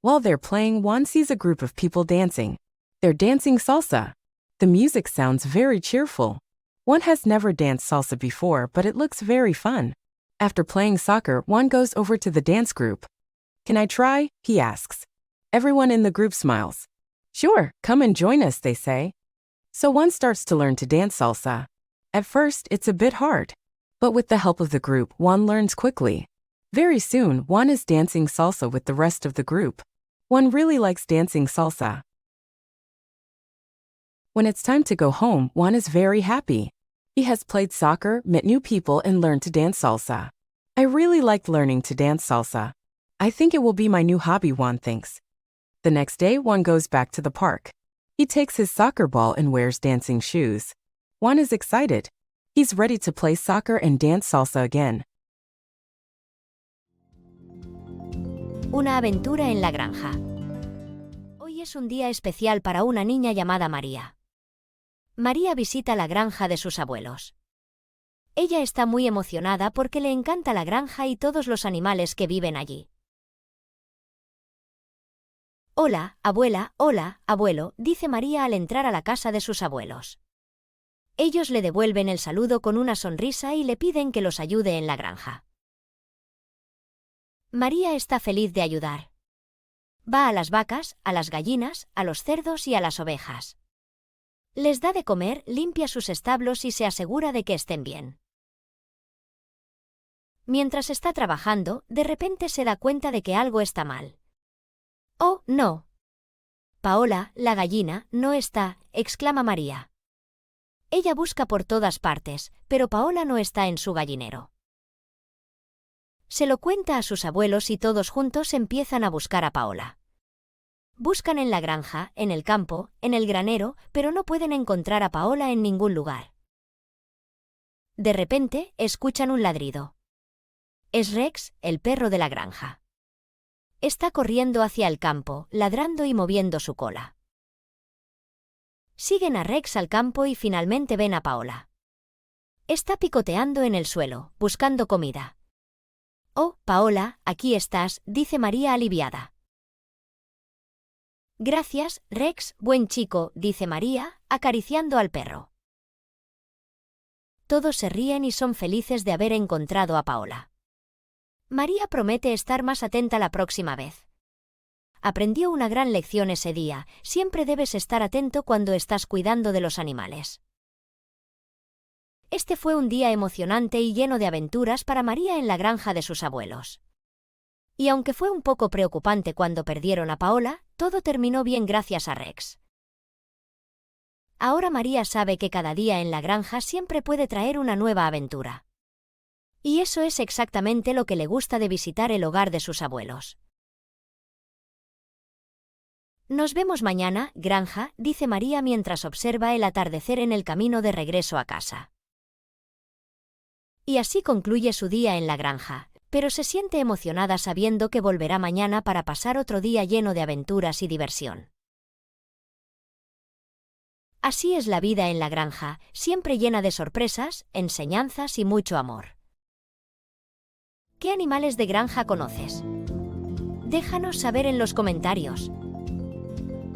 While they're playing, Juan sees a group of people dancing. They're dancing salsa. The music sounds very cheerful. Juan has never danced salsa before, but it looks very fun. After playing soccer, Juan goes over to the dance group. Can I try? He asks. Everyone in the group smiles. Sure, come and join us, they say. So Juan starts to learn to dance salsa. At first, it's a bit hard. But with the help of the group, Juan learns quickly. Very soon, Juan is dancing salsa with the rest of the group. Juan really likes dancing salsa. When it's time to go home, Juan is very happy. He has played soccer, met new people, and learned to dance salsa. I really liked learning to dance salsa. I think it will be my new hobby, Juan thinks. The next day, Juan goes back to the park. He takes his soccer ball and wears dancing shoes. Juan is excited. He's ready to play soccer and dance salsa again. Una aventura en la granja. Hoy es un día especial para una niña llamada María. María visita la granja de sus abuelos. Ella está muy emocionada porque le encanta la granja y todos los animales que viven allí. Hola, abuela, hola, abuelo, dice María al entrar a la casa de sus abuelos. Ellos le devuelven el saludo con una sonrisa y le piden que los ayude en la granja. María está feliz de ayudar. Va a las vacas, a las gallinas, a los cerdos y a las ovejas. Les da de comer, limpia sus establos y se asegura de que estén bien. Mientras está trabajando, de repente se da cuenta de que algo está mal. ¡Oh, no! Paola, la gallina, no está, exclama María. Ella busca por todas partes, pero Paola no está en su gallinero. Se lo cuenta a sus abuelos y todos juntos empiezan a buscar a Paola. Buscan en la granja, en el campo, en el granero, pero no pueden encontrar a Paola en ningún lugar. De repente, escuchan un ladrido. Es Rex, el perro de la granja. Está corriendo hacia el campo, ladrando y moviendo su cola. Siguen a Rex al campo y finalmente ven a Paola. Está picoteando en el suelo, buscando comida. Oh, Paola, aquí estás, dice María aliviada. Gracias, Rex, buen chico, dice María, acariciando al perro. Todos se ríen y son felices de haber encontrado a Paola. María promete estar más atenta la próxima vez. Aprendió una gran lección ese día, siempre debes estar atento cuando estás cuidando de los animales. Este fue un día emocionante y lleno de aventuras para María en la granja de sus abuelos. Y aunque fue un poco preocupante cuando perdieron a Paola, todo terminó bien gracias a Rex. Ahora María sabe que cada día en la granja siempre puede traer una nueva aventura. Y eso es exactamente lo que le gusta de visitar el hogar de sus abuelos. Nos vemos mañana, Granja, dice María mientras observa el atardecer en el camino de regreso a casa. Y así concluye su día en la granja, pero se siente emocionada sabiendo que volverá mañana para pasar otro día lleno de aventuras y diversión. Así es la vida en la granja, siempre llena de sorpresas, enseñanzas y mucho amor. ¿Qué animales de granja conoces? Déjanos saber en los comentarios.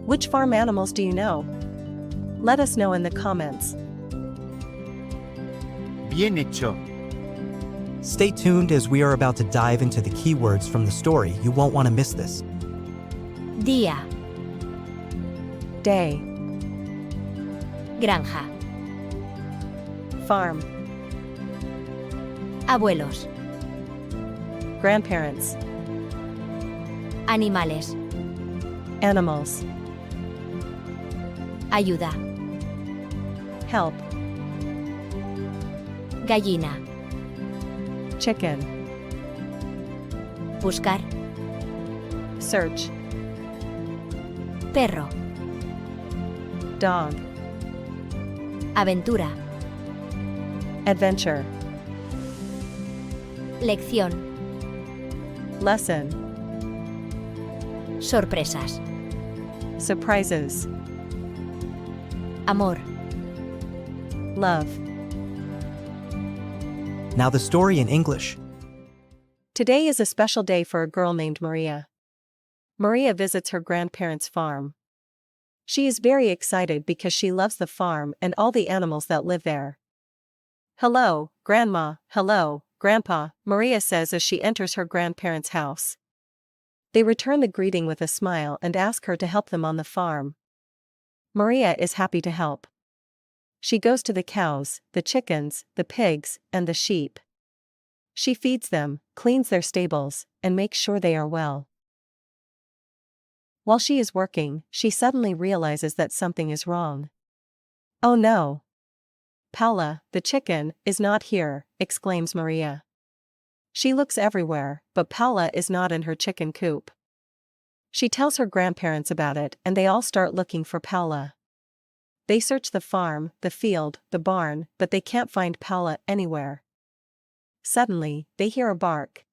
Which farm animals do you know? Let us know in the comments. Bien hecho. Stay tuned as we are about to dive into the keywords from the story. You won't want to miss this. Día. Day. Granja. Farm. Abuelos. Grandparents. Animales. Animals. Ayuda. Help. Gallina. Chicken. Buscar. Search. Perro. Dog. Aventura. Adventure. Lección. Lesson. Sorpresas. Surprises. Amor. Love. Now the story in English. Today is a special day for a girl named Maria. Maria visits her grandparents' farm. She is very excited because she loves the farm and all the animals that live there. Hello, Grandma, hello, Grandpa, Maria says as she enters her grandparents' house. They return the greeting with a smile and ask her to help them on the farm. Maria is happy to help. She goes to the cows, the chickens, the pigs, and the sheep. She feeds them, cleans their stables, and makes sure they are well. While she is working, she suddenly realizes that something is wrong. Oh no! Paula, the chicken, is not here, exclaims Maria. She looks everywhere, but Paula is not in her chicken coop. She tells her grandparents about it and they all start looking for Paula. They search the farm, the field, the barn, but they can't find Paula anywhere. Suddenly, they hear a bark.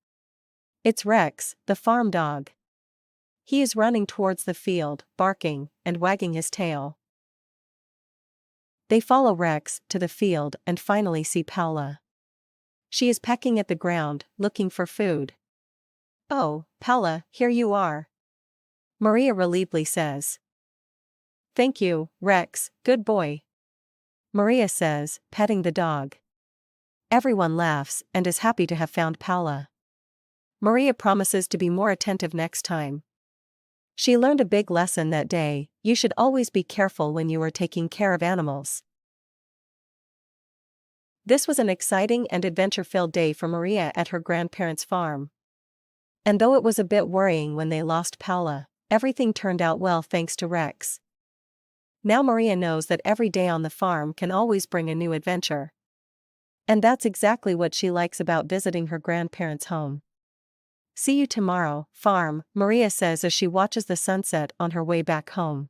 It's Rex, the farm dog. He is running towards the field, barking, and wagging his tail. They follow Rex to the field and finally see Paula. She is pecking at the ground, looking for food. Oh, Paula, here you are. Maria relievedly says. Thank you, Rex, good boy. Maria says, petting the dog. Everyone laughs and is happy to have found Paula. Maria promises to be more attentive next time. She learned a big lesson that day: you should always be careful when you are taking care of animals. This was an exciting and adventure-filled day for Maria at her grandparents' farm. And though it was a bit worrying when they lost Paula, everything turned out well thanks to Rex. Now Maria knows that every day on the farm can always bring a new adventure. And that's exactly what she likes about visiting her grandparents' home. See you tomorrow, farm, Maria says as she watches the sunset on her way back home.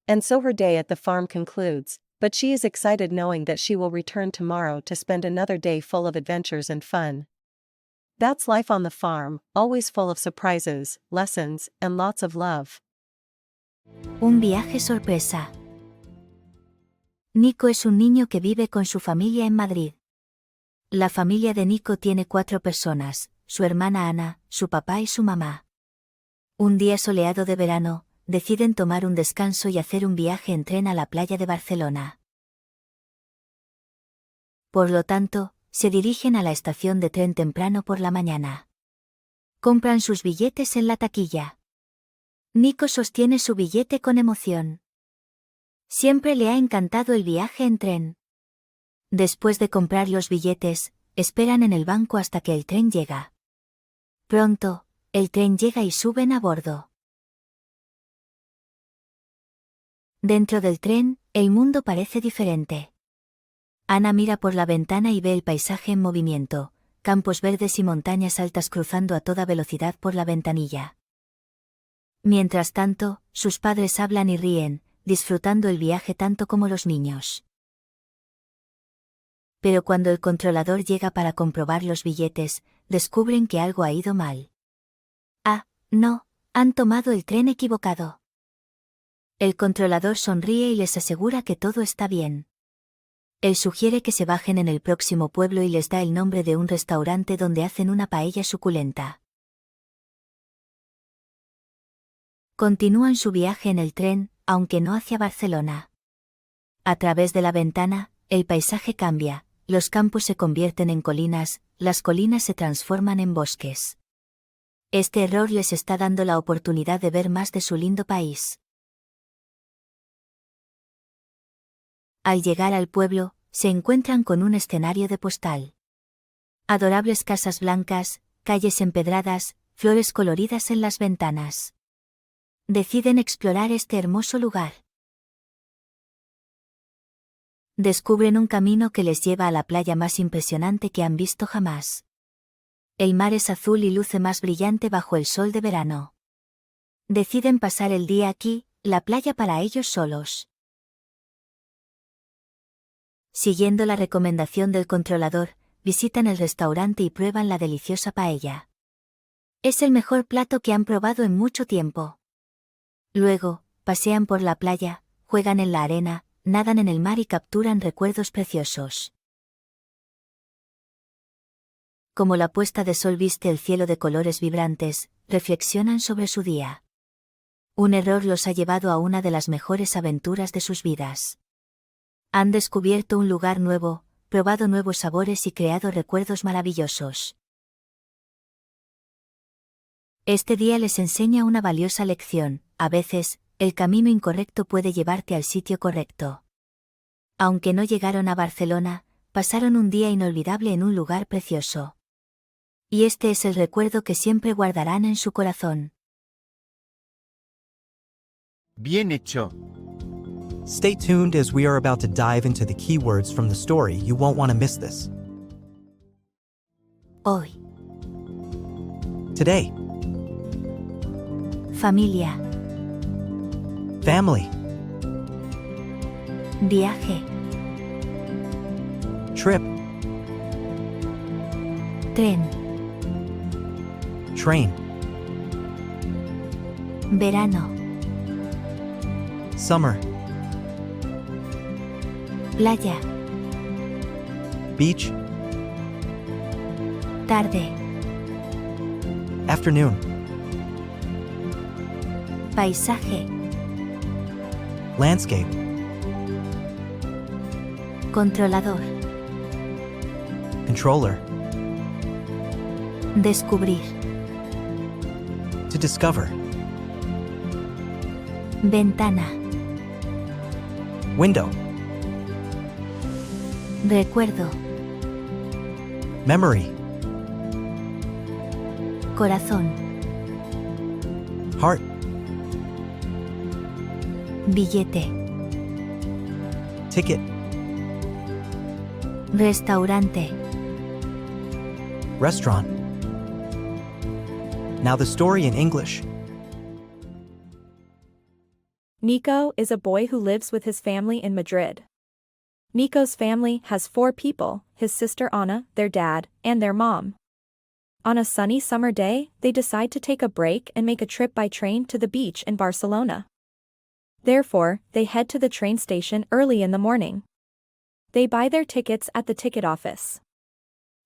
And so her day at the farm concludes, but she is excited knowing that she will return tomorrow to spend another day full of adventures and fun. That's life on the farm, always full of surprises, lessons, and lots of love. Un viaje sorpresa. Nico es un niño que vive con su familia en Madrid. La familia de Nico tiene 4 personas, su hermana Ana, su papá y su mamá. Un día soleado de verano, deciden tomar un descanso y hacer un viaje en tren a la playa de Barcelona. Por lo tanto, se dirigen a la estación de tren temprano por la mañana. Compran sus billetes en la taquilla. Nico sostiene su billete con emoción. Siempre le ha encantado el viaje en tren. Después de comprar los billetes, esperan en el banco hasta que el tren llega. Pronto, el tren llega y suben a bordo. Dentro del tren, el mundo parece diferente. Ana mira por la ventana y ve el paisaje en movimiento, campos verdes y montañas altas cruzando a toda velocidad por la ventanilla. Mientras tanto, sus padres hablan y ríen, disfrutando el viaje tanto como los niños. Pero cuando el controlador llega para comprobar los billetes, descubren que algo ha ido mal. Ah, no, han tomado el tren equivocado. El controlador sonríe y les asegura que todo está bien. Él sugiere que se bajen en el próximo pueblo y les da el nombre de un restaurante donde hacen una paella suculenta. Continúan su viaje en el tren, aunque no hacia Barcelona. A través de la ventana, el paisaje cambia, los campos se convierten en colinas, las colinas se transforman en bosques. Este error les está dando la oportunidad de ver más de su lindo país. Al llegar al pueblo, se encuentran con un escenario de postal. Adorables casas blancas, calles empedradas, flores coloridas en las ventanas. Deciden explorar este hermoso lugar. Descubren un camino que les lleva a la playa más impresionante que han visto jamás. El mar es azul y luce más brillante bajo el sol de verano. Deciden pasar el día aquí, la playa para ellos solos. Siguiendo la recomendación del controlador, visitan el restaurante y prueban la deliciosa paella. Es el mejor plato que han probado en mucho tiempo. Luego, pasean por la playa, juegan en la arena, nadan en el mar y capturan recuerdos preciosos. Como la puesta de sol viste el cielo de colores vibrantes, reflexionan sobre su día. Un error los ha llevado a una de las mejores aventuras de sus vidas. Han descubierto un lugar nuevo, probado nuevos sabores y creado recuerdos maravillosos. Este día les enseña una valiosa lección: a veces, el camino incorrecto puede llevarte al sitio correcto. Aunque no llegaron a Barcelona, pasaron un día inolvidable en un lugar precioso. Y este es el recuerdo que siempre guardarán en su corazón. Bien hecho. Stay tuned as we are about to dive into the keywords from the story. You won't want to miss this. Hoy. Today. Familia. Family. Viaje. Trip. Tren. Train. Verano. Summer. Playa. Beach. Tarde. Afternoon. Paisaje. Landscape. Controlador. Controller. Descubrir. To discover. Ventana. Window. Recuerdo. Memory. Corazón. Heart. Billete. Ticket. Restaurante. Restaurant. Now the story in English. Nico is a boy who lives with his family in Madrid. Nico's family has 4 people: his sister Anna, their dad, and their mom. On a sunny summer day, they decide to take a break and make a trip by train to the beach in Barcelona. Therefore, they head to the train station early in the morning. They buy their tickets at the ticket office.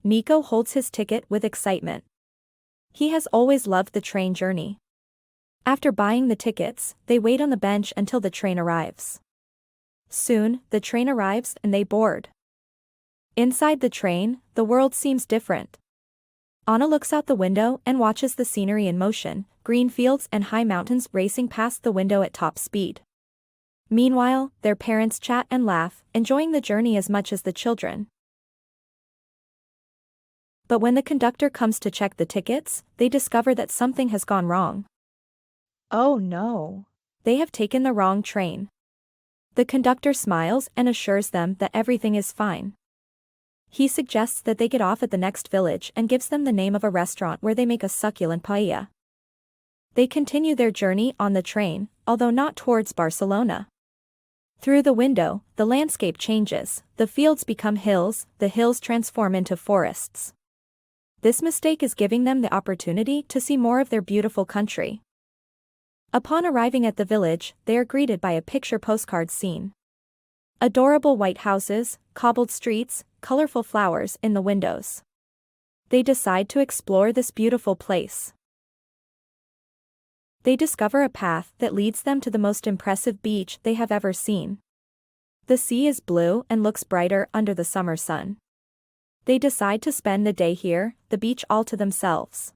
Nico holds his ticket with excitement. He has always loved the train journey. After buying the tickets, they wait on the bench until the train arrives. Soon, the train arrives and they board. Inside the train, the world seems different. Anna looks out the window and watches the scenery in motion: green fields and high mountains racing past the window at top speed. Meanwhile, their parents chat and laugh, enjoying the journey as much as the children. But when the conductor comes to check the tickets, they discover that something has gone wrong. Oh no. They have taken the wrong train. The conductor smiles and assures them that everything is fine. He suggests that they get off at the next village and gives them the name of a restaurant where they make a succulent paella. They continue their journey on the train, although not towards Barcelona. Through the window, the landscape changes, the fields become hills, the hills transform into forests. This mistake is giving them the opportunity to see more of their beautiful country. Upon arriving at the village, they are greeted by a picture postcard scene. Adorable white houses, cobbled streets, colorful flowers in the windows. They decide to explore this beautiful place. They discover a path that leads them to the most impressive beach they have ever seen. The sea is blue and looks brighter under the summer sun. They decide to spend the day here, the beach all to themselves.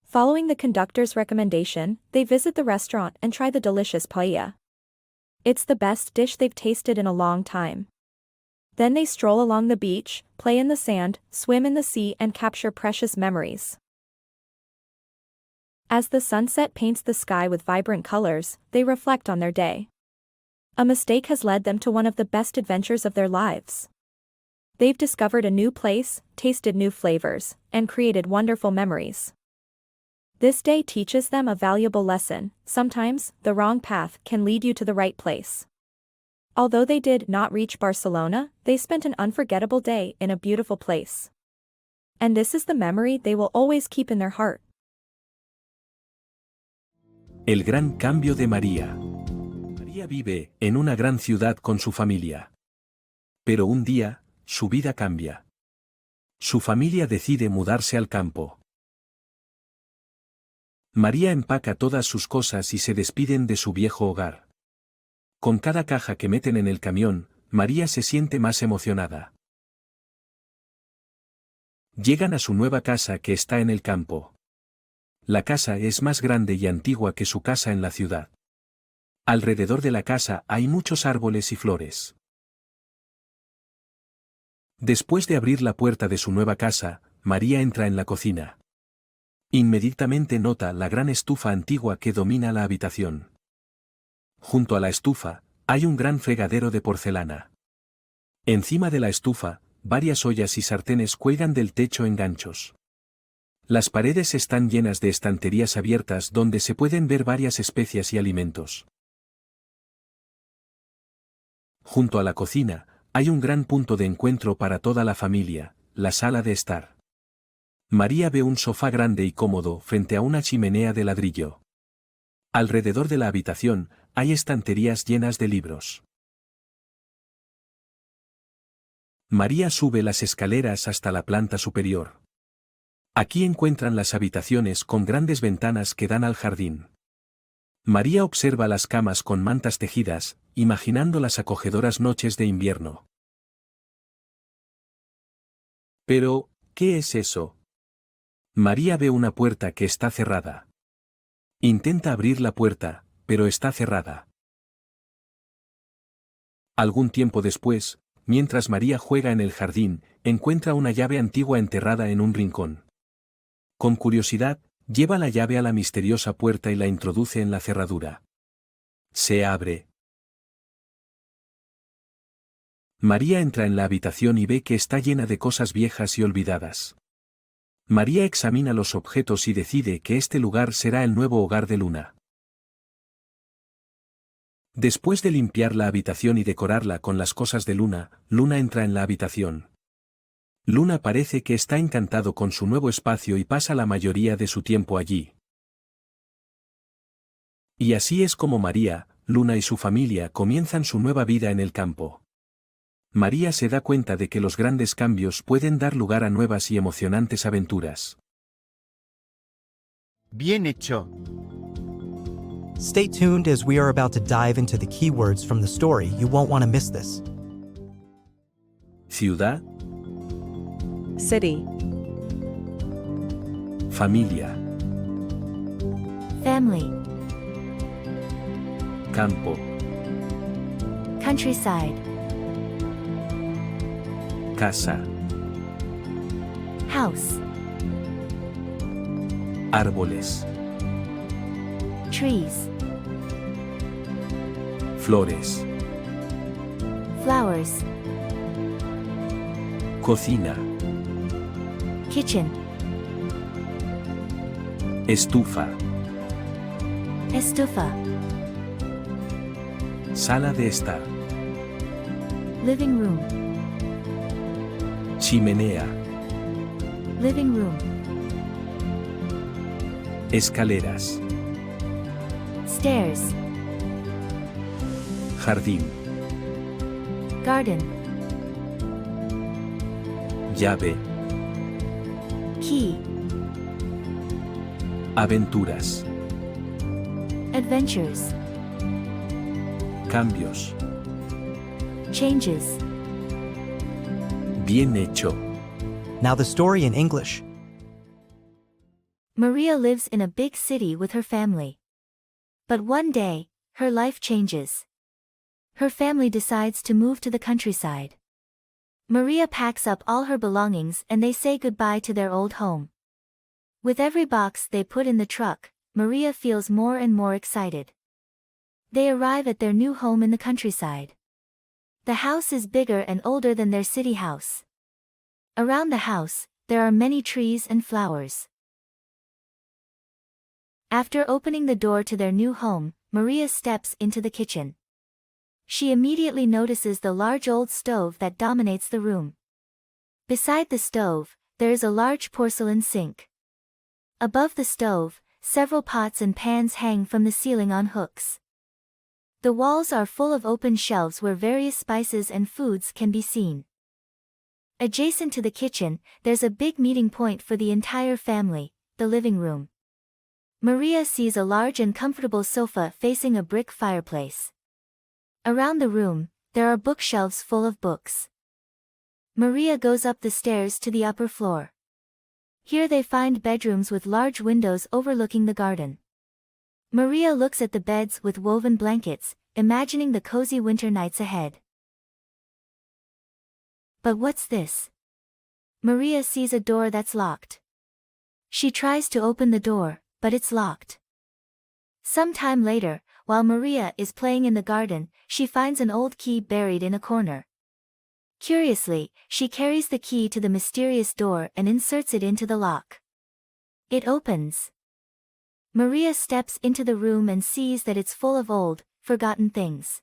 Following the conductor's recommendation, they visit the restaurant and try the delicious paella. It's the best dish they've tasted in a long time. Then they stroll along the beach, play in the sand, swim in the sea and capture precious memories. As the sunset paints the sky with vibrant colors, they reflect on their day. A mistake has led them to one of the best adventures of their lives. They've discovered a new place, tasted new flavors, and created wonderful memories. This day teaches them a valuable lesson: sometimes, the wrong path can lead you to the right place. Although they did not reach Barcelona, they spent an unforgettable day in a beautiful place. And this is the memory they will always keep in their heart. El gran cambio de María. María vive en una gran ciudad con su familia. Pero un día, su vida cambia. Su familia decide mudarse al campo. María empaca todas sus cosas y se despiden de su viejo hogar. Con cada caja que meten en el camión, María se siente más emocionada. Llegan a su nueva casa que está en el campo. La casa es más grande y antigua que su casa en la ciudad. Alrededor de la casa hay muchos árboles y flores. Después de abrir la puerta de su nueva casa, María entra en la cocina. Inmediatamente nota la gran estufa antigua que domina la habitación. Junto a la estufa, hay un gran fregadero de porcelana. Encima de la estufa, varias ollas y sartenes cuelgan del techo en ganchos. Las paredes están llenas de estanterías abiertas donde se pueden ver varias especias y alimentos. Junto a la cocina, hay un gran punto de encuentro para toda la familia, la sala de estar. María ve un sofá grande y cómodo frente a una chimenea de ladrillo. Alrededor de la habitación, hay estanterías llenas de libros. María sube las escaleras hasta la planta superior. Aquí encuentran las habitaciones con grandes ventanas que dan al jardín. María observa las camas con mantas tejidas, imaginando las acogedoras noches de invierno. Pero, ¿qué es eso? María ve una puerta que está cerrada. Intenta abrir la puerta, pero está cerrada. Algún tiempo después, mientras María juega en el jardín, encuentra una llave antigua enterrada en un rincón. Con curiosidad, lleva la llave a la misteriosa puerta y la introduce en la cerradura. Se abre. María entra en la habitación y ve que está llena de cosas viejas y olvidadas. María examina los objetos y decide que este lugar será el nuevo hogar de Luna. Después de limpiar la habitación y decorarla con las cosas de Luna, Luna entra en la habitación. Luna parece que está encantado con su nuevo espacio y pasa la mayoría de su tiempo allí. Y así es como María, Luna y su familia comienzan su nueva vida en el campo. María se da cuenta de que los grandes cambios pueden dar lugar a nuevas y emocionantes aventuras. Bien hecho. Stay tuned as we are about to dive into the keywords from the story. You won't want to miss this. Ciudad, City, familia, Family. campo, Countryside. casa, House. árboles, Trees. flores, Flowers. cocina, Kitchen. estufa, Estufa. Sala de estar. Living room. Chimenea. Living room. Escaleras. Stairs. Jardín. Garden. Llave. Key. Aventuras. Adventures. Cambios. Changes. Bien hecho. Now the story in English. Maria lives in a big city with her family. But one day, her life changes. Her family decides to move to the countryside. Maria packs up all her belongings and they say goodbye to their old home. With every box they put in the truck, Maria feels more and more excited. They arrive at their new home in the countryside. The house is bigger and older than their city house. Around the house, there are many trees and flowers. After opening the door to their new home, Maria steps into the kitchen. She immediately notices the large old stove that dominates the room. Beside the stove, there is a large porcelain sink. Above the stove, several pots and pans hang from the ceiling on hooks. The walls are full of open shelves where various spices and foods can be seen. Adjacent to the kitchen, there's a big meeting point for the entire family, the living room. Maria sees a large and comfortable sofa facing a brick fireplace. Around the room, there are bookshelves full of books. Maria goes up the stairs to the upper floor. Here they find bedrooms with large windows overlooking the garden. Maria looks at the beds with woven blankets, imagining the cozy winter nights ahead. But what's this? Maria sees a door that's locked. She tries to open the door, but it's locked. Some time later, while Maria is playing in the garden, she finds an old key buried in a corner. Curiously, she carries the key to the mysterious door and inserts it into the lock. It opens. Maria steps into the room and sees that it's full of old, forgotten things.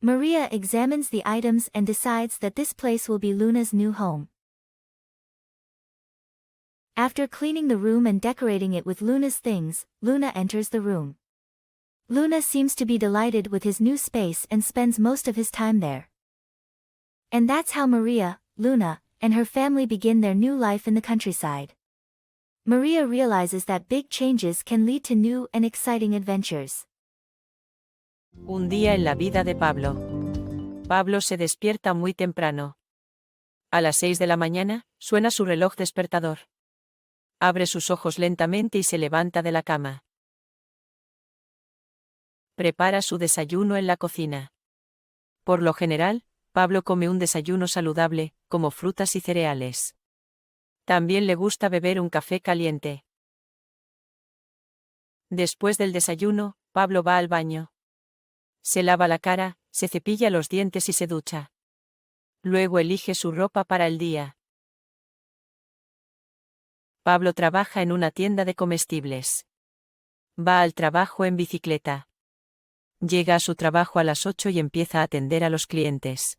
Maria examines the items and decides that this place will be Luna's new home. After cleaning the room and decorating it with Luna's things, Luna enters the room. Luna seems to be delighted with his new space and spends most of his time there. And that's how Maria, Luna, and her family begin their new life in the countryside. Maria realizes that big changes can lead to new and exciting adventures. Un día en la vida de Pablo. Pablo se despierta muy temprano. A las 6 de la mañana, suena su reloj despertador. Abre sus ojos lentamente y se levanta de la cama. Prepara su desayuno en la cocina. Por lo general, Pablo come un desayuno saludable, como frutas y cereales. También le gusta beber un café caliente. Después del desayuno, Pablo va al baño. Se lava la cara, se cepilla los dientes y se ducha. Luego elige su ropa para el día. Pablo trabaja en una tienda de comestibles. Va al trabajo en bicicleta. Llega a su trabajo a las 8 y empieza a atender a los clientes.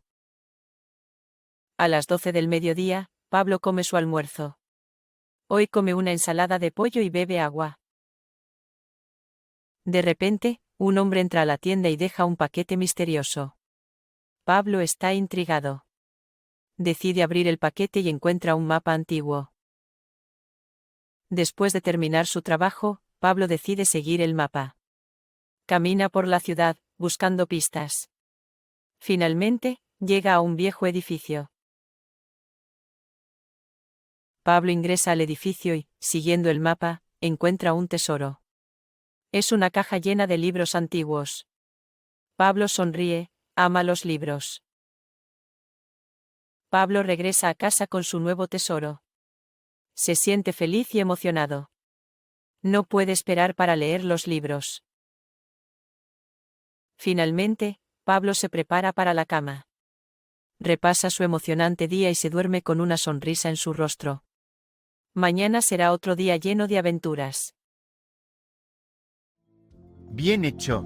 A las 12 del mediodía, Pablo come su almuerzo. Hoy come una ensalada de pollo y bebe agua. De repente, un hombre entra a la tienda y deja un paquete misterioso. Pablo está intrigado. Decide abrir el paquete y encuentra un mapa antiguo. Después de terminar su trabajo, Pablo decide seguir el mapa. Camina por la ciudad, buscando pistas. Finalmente, llega a un viejo edificio. Pablo ingresa al edificio y, siguiendo el mapa, encuentra un tesoro. Es una caja llena de libros antiguos. Pablo sonríe, ama los libros. Pablo regresa a casa con su nuevo tesoro. Se siente feliz y emocionado. No puede esperar para leer los libros. Finalmente, Pablo se prepara para la cama. Repasa su emocionante día y se duerme con una sonrisa en su rostro. Mañana será otro día lleno de aventuras. Bien hecho.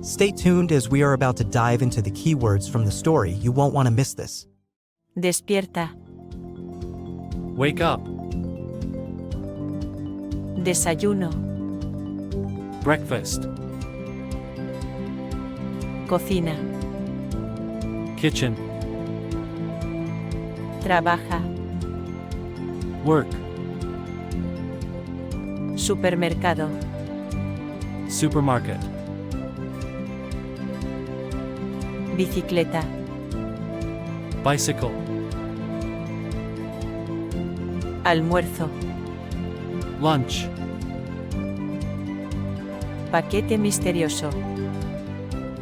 Stay tuned as we are about to dive into the keywords from the story. You won't want to miss this. Despierta. Wake up. Desayuno. Breakfast. Cocina. Kitchen. Trabaja. Work. Supermercado. Supermarket. Bicicleta. Bicycle. Almuerzo. Lunch. Paquete misterioso.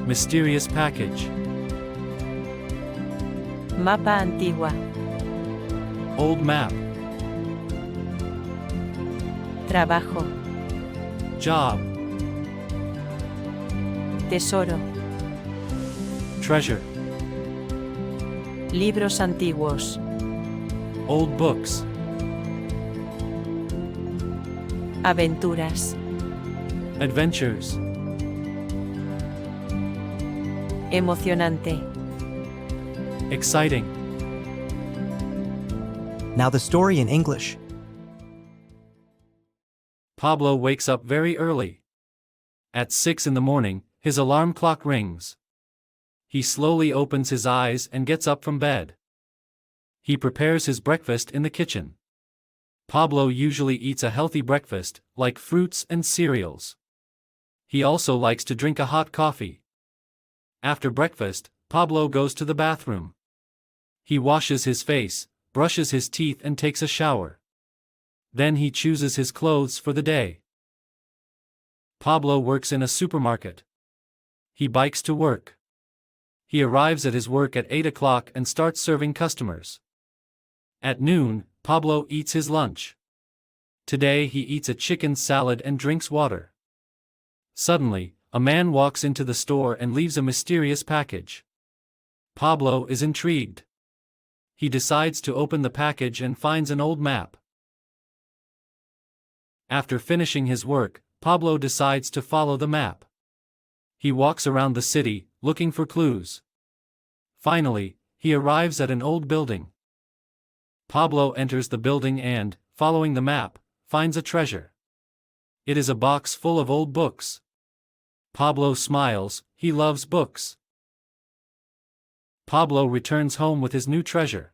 Mysterious package. Mapa antigua. Old map. Trabajo. Job. Tesoro. Treasure. Libros antiguos. Old books. Aventuras. Adventures. Emocionante. Exciting. Now the story in English. Pablo wakes up very early. At 6 in the morning, his alarm clock rings. He slowly opens his eyes and gets up from bed. He prepares his breakfast in the kitchen. Pablo usually eats a healthy breakfast, like fruits and cereals. He also likes to drink a hot coffee. After breakfast, Pablo goes to the bathroom. He washes his face, brushes his teeth and takes a shower. Then he chooses his clothes for the day. Pablo works in a supermarket. He bikes to work. He arrives at his work at 8 o'clock and starts serving customers. At noon, Pablo eats his lunch. Today he eats a chicken salad and drinks water. Suddenly, a man walks into the store and leaves a mysterious package. Pablo is intrigued. He decides to open the package and finds an old map. After finishing his work, Pablo decides to follow the map. He walks around the city, looking for clues. Finally, he arrives at an old building. Pablo enters the building and, following the map, finds a treasure. It is a box full of old books. Pablo smiles, he loves books. Pablo returns home with his new treasure.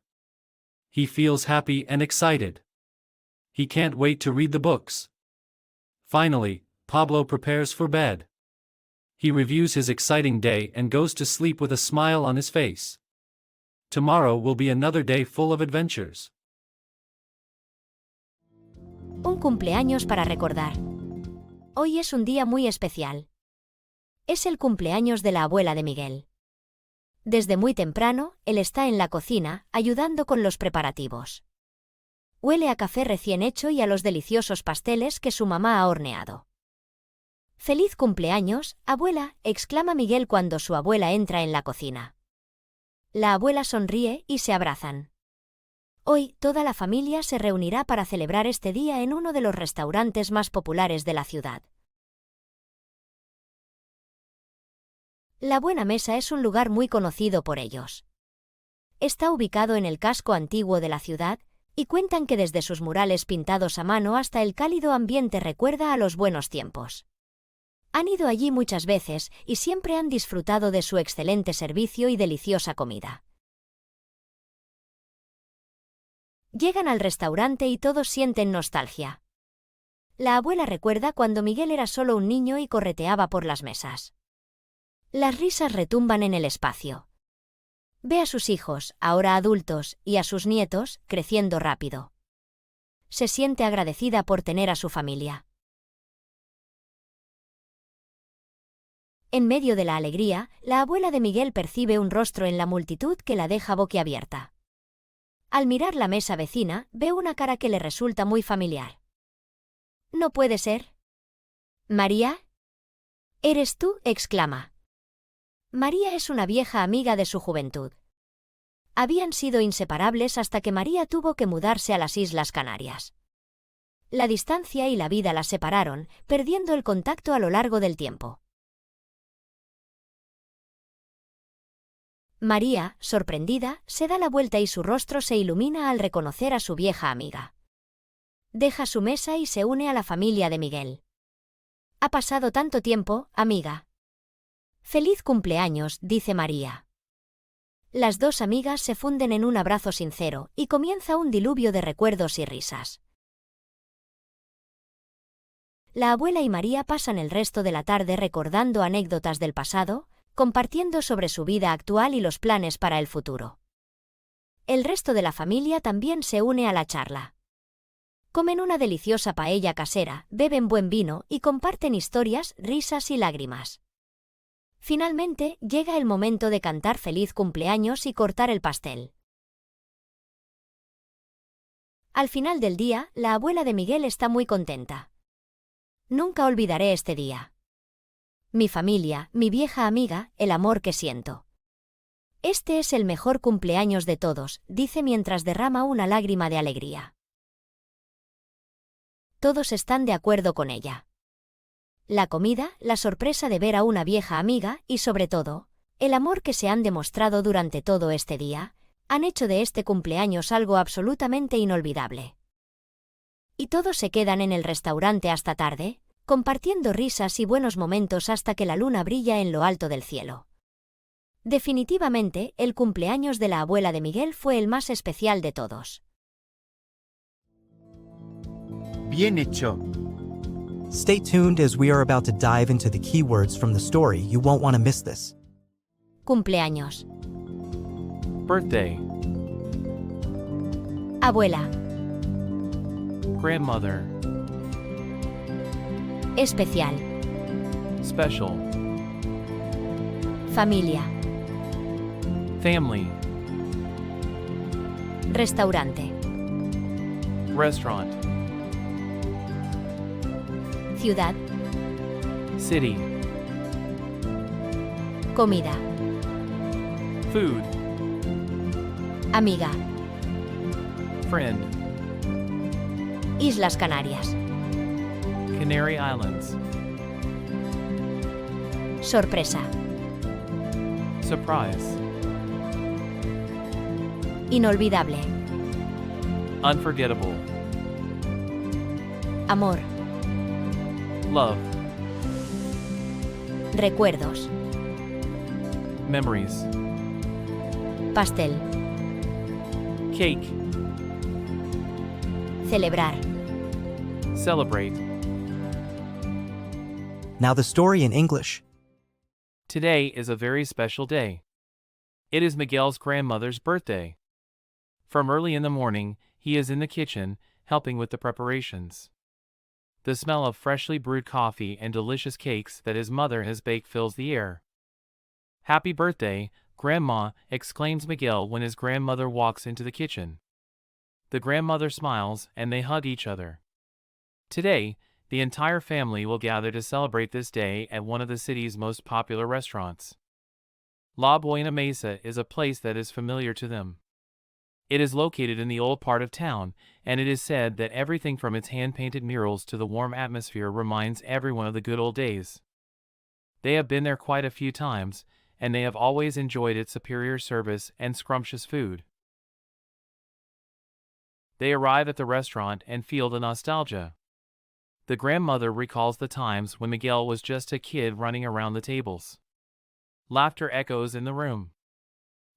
He feels happy and excited. He can't wait to read the books. Finally, Pablo prepares for bed. He reviews his exciting day and goes to sleep with a smile on his face. Tomorrow will be another day full of adventures. Un cumpleaños para recordar. Hoy es un día muy especial. Es el cumpleaños de la abuela de Miguel. Desde muy temprano, él está en la cocina, ayudando con los preparativos. Huele a café recién hecho y a los deliciosos pasteles que su mamá ha horneado. ¡Feliz cumpleaños, abuela!, exclama Miguel cuando su abuela entra en la cocina. La abuela sonríe y se abrazan. Hoy, toda la familia se reunirá para celebrar este día en uno de los restaurantes más populares de la ciudad. La Buena Mesa es un lugar muy conocido por ellos. Está ubicado en el casco antiguo de la ciudad, y cuentan que desde sus murales pintados a mano hasta el cálido ambiente recuerda a los buenos tiempos. Han ido allí muchas veces y siempre han disfrutado de su excelente servicio y deliciosa comida. Llegan al restaurante y todos sienten nostalgia. La abuela recuerda cuando Miguel era solo un niño y correteaba por las mesas. Las risas retumban en el espacio. Ve a sus hijos, ahora adultos, y a sus nietos, creciendo rápido. Se siente agradecida por tener a su familia. En medio de la alegría, la abuela de Miguel percibe un rostro en la multitud que la deja boquiabierta. Al mirar la mesa vecina, ve una cara que le resulta muy familiar. «¿No puede ser? ¿María? ¿Eres tú?», exclama. María es una vieja amiga de su juventud. Habían sido inseparables hasta que María tuvo que mudarse a las Islas Canarias. La distancia y la vida las separaron, perdiendo el contacto a lo largo del tiempo. María, sorprendida, se da la vuelta y su rostro se ilumina al reconocer a su vieja amiga. Deja su mesa y se une a la familia de Miguel. Ha pasado tanto tiempo, amiga. Feliz cumpleaños, dice María. Las dos amigas se funden en un abrazo sincero y comienza un diluvio de recuerdos y risas. La abuela y María pasan el resto de la tarde recordando anécdotas del pasado, compartiendo sobre su vida actual y los planes para el futuro. El resto de la familia también se une a la charla. Comen una deliciosa paella casera, beben buen vino y comparten historias, risas y lágrimas. Finalmente, llega el momento de cantar feliz cumpleaños y cortar el pastel. Al final del día, la abuela de Miguel está muy contenta. Nunca olvidaré este día. Mi familia, mi vieja amiga, el amor que siento. Este es el mejor cumpleaños de todos, dice mientras derrama una lágrima de alegría. Todos están de acuerdo con ella. La comida, la sorpresa de ver a una vieja amiga y, sobre todo, el amor que se han demostrado durante todo este día, han hecho de este cumpleaños algo absolutamente inolvidable. Y todos se quedan en el restaurante hasta tarde, compartiendo risas y buenos momentos hasta que la luna brilla en lo alto del cielo. Definitivamente, el cumpleaños de la abuela de Miguel fue el más especial de todos. Bien hecho. Stay tuned as we are about to dive into the keywords from the story. You won't want to miss this. Cumpleaños. Birthday. Abuela. Grandmother. Especial. Special. Familia. Family. Restaurante. Restaurant. Ciudad. City. Comida. Food. Amiga. Friend. Islas Canarias. Canary Islands. Sorpresa. Surprise. Inolvidable. Unforgettable. Amor. Love. Recuerdos. Memories. Pastel. Cake. Celebrar. Celebrate. Now the story in English. Today is a very special day. It is Miguel's grandmother's birthday. From early in the morning, he is in the kitchen, helping with the preparations. The smell of freshly brewed coffee and delicious cakes that his mother has baked fills the air. Happy birthday, Grandma, exclaims Miguel when his grandmother walks into the kitchen. The grandmother smiles and they hug each other. Today, the entire family will gather to celebrate this day at one of the city's most popular restaurants. La Buena Mesa is a place that is familiar to them. It is located in the old part of town, and it is said that everything from its hand-painted murals to the warm atmosphere reminds everyone of the good old days. They have been there quite a few times, and they have always enjoyed its superior service and scrumptious food. They arrive at the restaurant and feel the nostalgia. The grandmother recalls the times when Miguel was just a kid running around the tables. Laughter echoes in the room.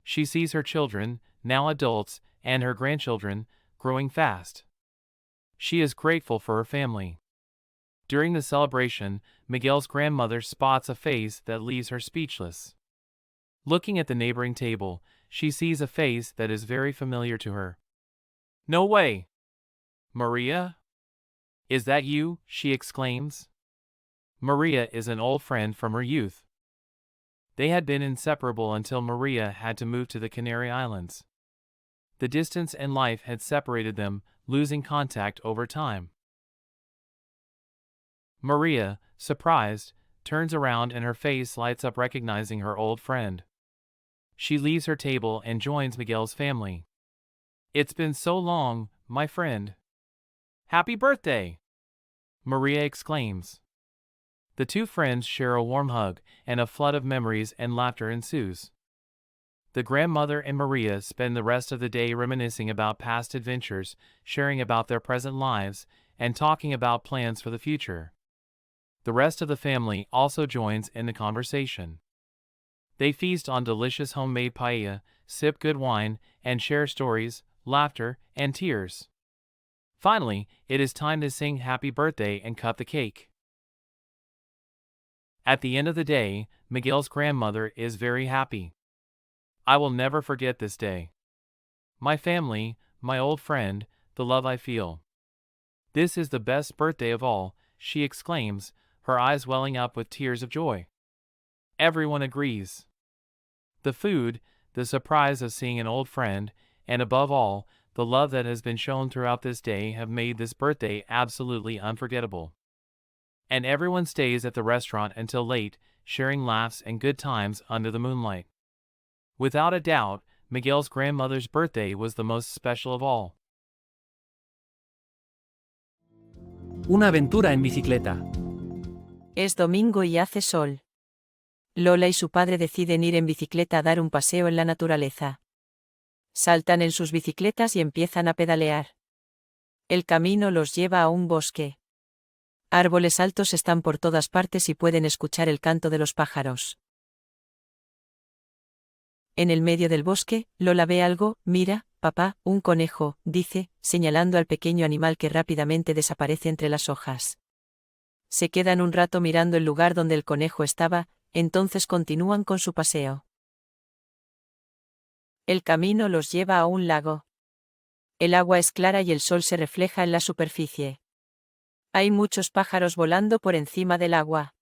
She sees her children, now adults, and her grandchildren, growing fast. She is grateful for her family. During the celebration, Miguel's grandmother spots a face that leaves her speechless. Looking at the neighboring table, she sees a face that is very familiar to her. No way! Maria? Is that you? She exclaims. Maria is an old friend from her youth. They had been inseparable until Maria had to move to the Canary Islands. The distance and life had separated them, losing contact over time. Maria, surprised, turns around and her face lights up recognizing her old friend. She leaves her table and joins Miguel's family. It's been so long, my friend. Happy birthday! Maria exclaims. The two friends share a warm hug, and a flood of memories and laughter ensues. The grandmother and Maria spend the rest of the day reminiscing about past adventures, sharing about their present lives, and talking about plans for the future. The rest of the family also joins in the conversation. They feast on delicious homemade paella, sip good wine, and share stories, laughter, and tears. Finally, it is time to sing happy birthday and cut the cake. At the end of the day, Miguel's grandmother is very happy. I will never forget this day. My family, my old friend, the love I feel. This is the best birthday of all, she exclaims, her eyes welling up with tears of joy. Everyone agrees. The food, the surprise of seeing an old friend, and above all, the love that has been shown throughout this day have made this birthday absolutely unforgettable. And everyone stays at the restaurant until late, sharing laughs and good times under the moonlight. Without a doubt, Miguel's grandmother's birthday was the most special of all. Una aventura en bicicleta. Es domingo y hace sol. Lola y su padre deciden ir en bicicleta a dar un paseo en la naturaleza. Saltan en sus bicicletas y empiezan a pedalear. El camino los lleva a un bosque. Árboles altos están por todas partes y pueden escuchar el canto de los pájaros. En el medio del bosque, Lola ve algo. Mira, papá, un conejo, dice, señalando al pequeño animal que rápidamente desaparece entre las hojas. Se quedan un rato mirando el lugar donde el conejo estaba, entonces continúan con su paseo. El camino los lleva a un lago. El agua es clara y el sol se refleja en la superficie. Hay muchos pájaros volando por encima del agua.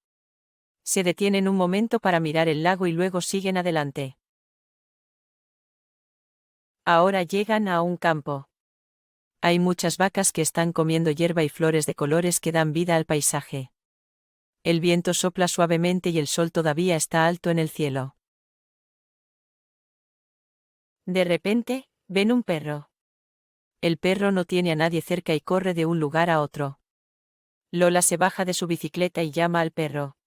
Se detienen un momento para mirar el lago y luego siguen adelante. Ahora llegan a un campo. Hay muchas vacas que están comiendo hierba y flores de colores que dan vida al paisaje. El viento sopla suavemente y el sol todavía está alto en el cielo. De repente, ven un perro. El perro no tiene a nadie cerca y corre de un lugar a otro. Lola se baja de su bicicleta y llama al perro.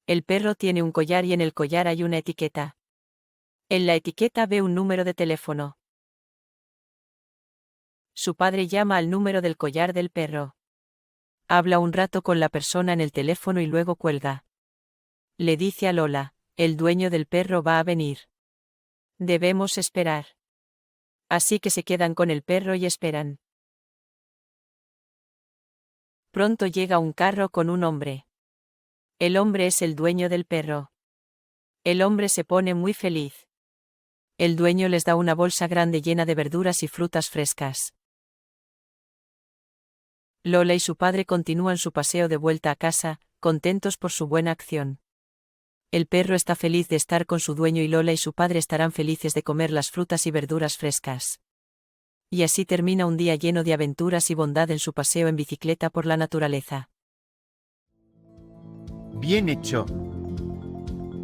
El perro tiene un collar y en el collar hay una etiqueta. En la etiqueta ve un número de teléfono. Su padre llama al número del collar del perro. Habla un rato con la persona en el teléfono y luego cuelga. Le dice a Lola, el dueño del perro va a venir. Debemos esperar. Así que se quedan con el perro y esperan. Pronto llega un carro con un hombre. El hombre es el dueño del perro. El hombre se pone muy feliz. El dueño les da una bolsa grande llena de verduras y frutas frescas. Lola y su padre continúan su paseo de vuelta a casa, contentos por su buena acción. El perro está feliz de estar con su dueño y Lola y su padre estarán felices de comer las frutas y verduras frescas. Y así termina un día lleno de aventuras y bondad en su paseo en bicicleta por la naturaleza. Bien hecho.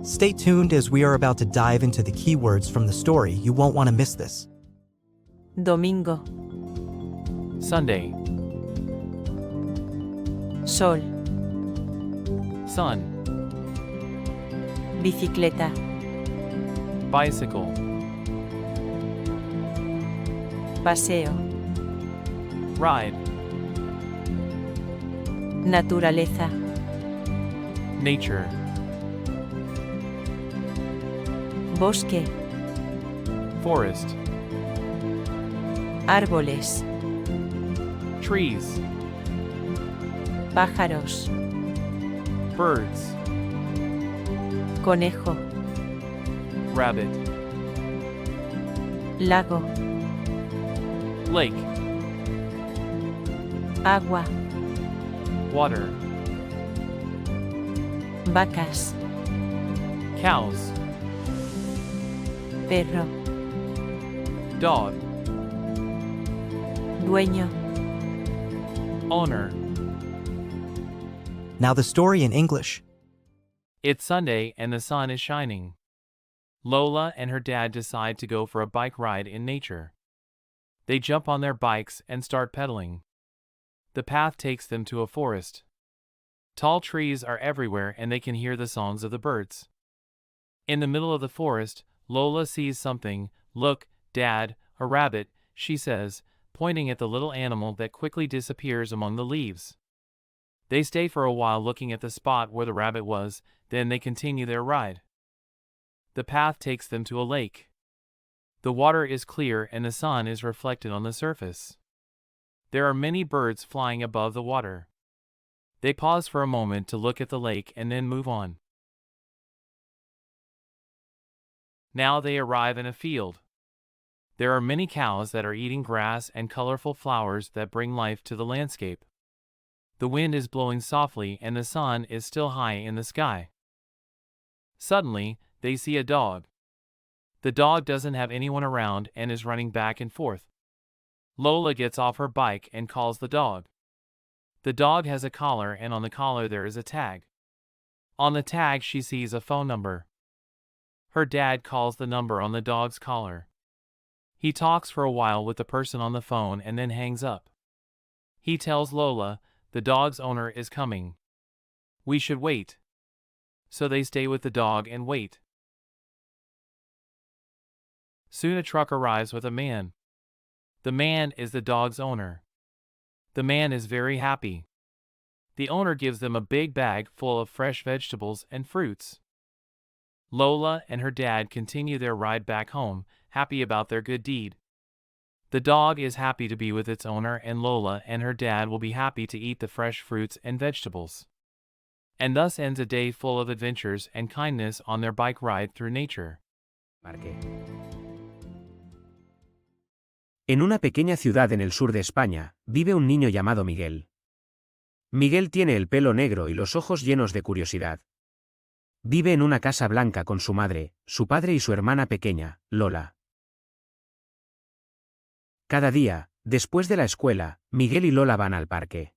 Stay tuned as we are about to dive into the keywords from the story. You won't want to miss this. Domingo. Sunday. Sol. Sun. Bicicleta. Bicycle. Paseo. Ride. Naturaleza. Nature. Bosque. Forest. Árboles. Trees. Pájaros. Birds. Conejo. Rabbit. Lago. Lake. Agua. Water. Vacas. Cows. Perro. Dog. Dueño. Owner. Now the story in English. It's Sunday and the sun is shining. Lola and her dad decide to go for a bike ride in nature. They jump on their bikes and start pedaling. the path takes them to a forest. Tall trees are everywhere and they can hear the songs of the birds. In the middle of the forest, Lola sees something. "Look, Dad, a rabbit," she says, pointing at the little animal that quickly disappears among the leaves. They stay for a while looking at the spot where the rabbit was, then they continue their ride. The path takes them to a lake. The water is clear and the sun is reflected on the surface. There are many birds flying above the water. They pause for a moment to look at the lake and then move on. Now they arrive in a field. There are many cows that are eating grass and colorful flowers that bring life to the landscape. The wind is blowing softly and the sun is still high in the sky. Suddenly, they see a dog. The dog doesn't have anyone around and is running back and forth. Lola gets off her bike and calls the dog. The dog has a collar and on the collar there is a tag. On the tag she sees a phone number. Her dad calls the number on the dog's collar. He talks for a while with the person on the phone and then hangs up. He tells Lola, the dog's owner is coming. We should wait. So they stay with the dog and wait. Soon a truck arrives with a man. The man is the dog's owner. The man is very happy. The owner gives them a big bag full of fresh vegetables and fruits. Lola and her dad continue their ride back home, happy about their good deed. The dog is happy to be with its owner and Lola and her dad will be happy to eat the fresh fruits and vegetables. And thus ends a day full of adventures and kindness on their bike ride through nature. En una pequeña ciudad en el sur de España, vive un niño llamado Miguel. Miguel tiene el pelo negro y los ojos llenos de curiosidad. Vive en una casa blanca con su madre, su padre y su hermana pequeña, Lola. Cada día, después de la escuela, Miguel y Lola van al parque.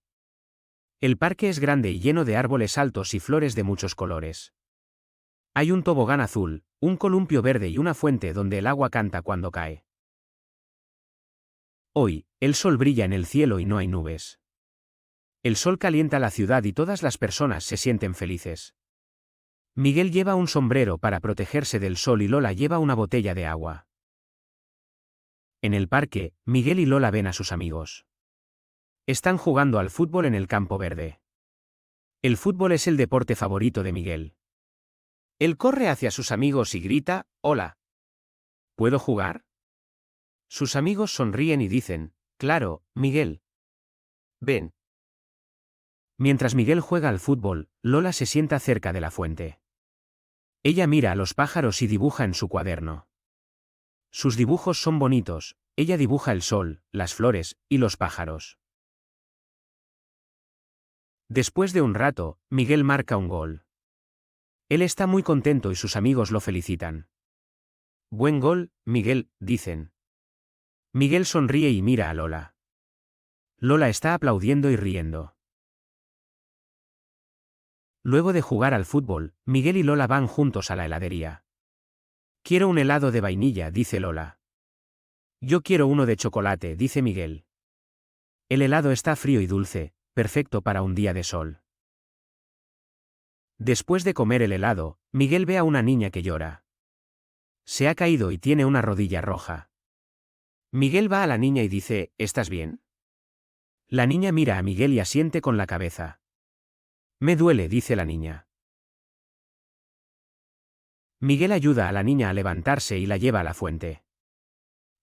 El parque es grande y lleno de árboles altos y flores de muchos colores. Hay un tobogán azul, un columpio verde y una fuente donde el agua canta cuando cae. Hoy, el sol brilla en el cielo y no hay nubes. El sol calienta la ciudad y todas las personas se sienten felices. Miguel lleva un sombrero para protegerse del sol y Lola lleva una botella de agua. En el parque, Miguel y Lola ven a sus amigos. Están jugando al fútbol en el campo verde. El fútbol es el deporte favorito de Miguel. Él corre hacia sus amigos y grita, «Hola. ¿Puedo jugar?» Sus amigos sonríen y dicen, «Claro, Miguel. Ven». Mientras Miguel juega al fútbol, Lola se sienta cerca de la fuente. Ella mira a los pájaros y dibuja en su cuaderno. Sus dibujos son bonitos, ella dibuja el sol, las flores, y los pájaros. Después de un rato, Miguel marca un gol. Él está muy contento y sus amigos lo felicitan. «Buen gol, Miguel», dicen. Miguel sonríe y mira a Lola. Lola está aplaudiendo y riendo. Luego de jugar al fútbol, Miguel y Lola van juntos a la heladería. «Quiero un helado de vainilla», dice Lola. «Yo quiero uno de chocolate», dice Miguel. El helado está frío y dulce, perfecto para un día de sol. Después de comer el helado, Miguel ve a una niña que llora. Se ha caído y tiene una rodilla roja. Miguel va a la niña y dice, «¿Estás bien?» La niña mira a Miguel y asiente con la cabeza. «Me duele», dice la niña. Miguel ayuda a la niña a levantarse y la lleva a la fuente.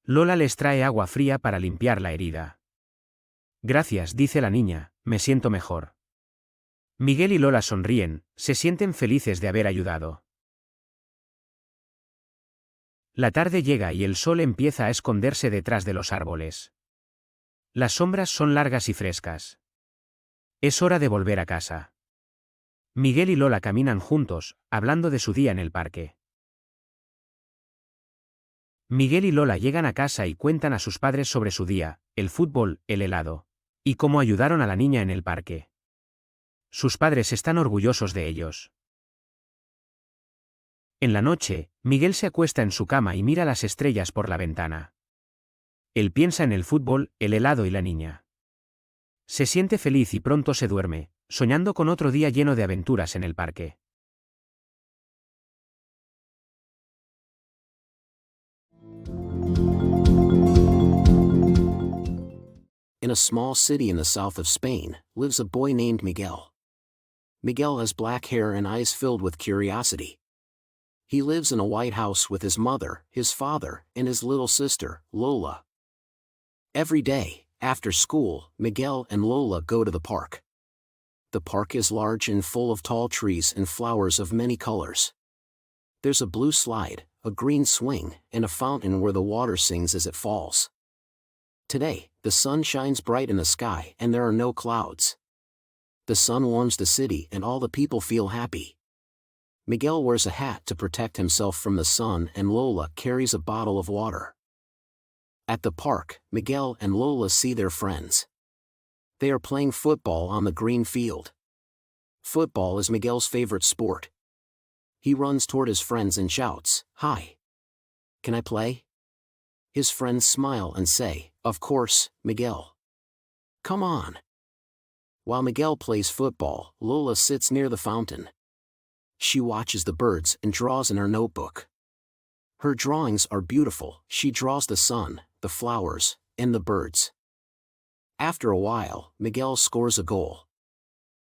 Lola les trae agua fría para limpiar la herida. «Gracias», dice la niña, «me siento mejor». Miguel y Lola sonríen, se sienten felices de haber ayudado. La tarde llega y el sol empieza a esconderse detrás de los árboles. Las sombras son largas y frescas. Es hora de volver a casa. Miguel y Lola caminan juntos, hablando de su día en el parque. Miguel y Lola llegan a casa y cuentan a sus padres sobre su día, el fútbol, el helado, y cómo ayudaron a la niña en el parque. Sus padres están orgullosos de ellos. En la noche, Miguel se acuesta en su cama y mira las estrellas por la ventana. Él piensa en el fútbol, el helado y la niña. Se siente feliz y pronto se duerme, soñando con otro día lleno de aventuras en el parque. In a small city in the south of Spain, lives a boy named Miguel. Miguel has black hair and eyes filled with curiosity. He lives in a white house with his mother, his father, and his little sister, Lola. Every day, after school, Miguel and Lola go to the park. The park is large and full of tall trees and flowers of many colors. There's a blue slide, a green swing, and a fountain where the water sings as it falls. Today, the sun shines bright in the sky and there are no clouds. The sun warms the city and all the people feel happy. Miguel wears a hat to protect himself from the sun and Lola carries a bottle of water. At the park, Miguel and Lola see their friends. They are playing football on the green field. Football is Miguel's favorite sport. He runs toward his friends and shouts, "Hi! Can I play?" His friends smile and say, "Of course, Miguel. Come on." While Miguel plays football, Lola sits near the fountain. She watches the birds and draws in her notebook. Her drawings are beautiful. She draws the sun, the flowers, and the birds. After a while, Miguel scores a goal.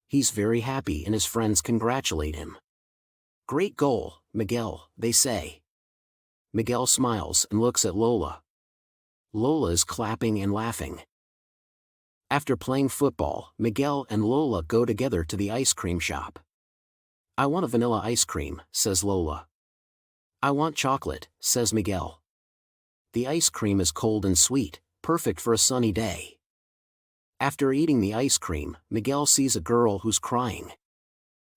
He's very happy and his friends congratulate him. "Great goal, Miguel," they say. Miguel smiles and looks at Lola. Lola is clapping and laughing. After playing football, Miguel and Lola go together to the ice cream shop. "I want a vanilla ice cream," says Lola. "I want chocolate," says Miguel. The ice cream is cold and sweet, perfect for a sunny day. After eating the ice cream, Miguel sees a girl who's crying.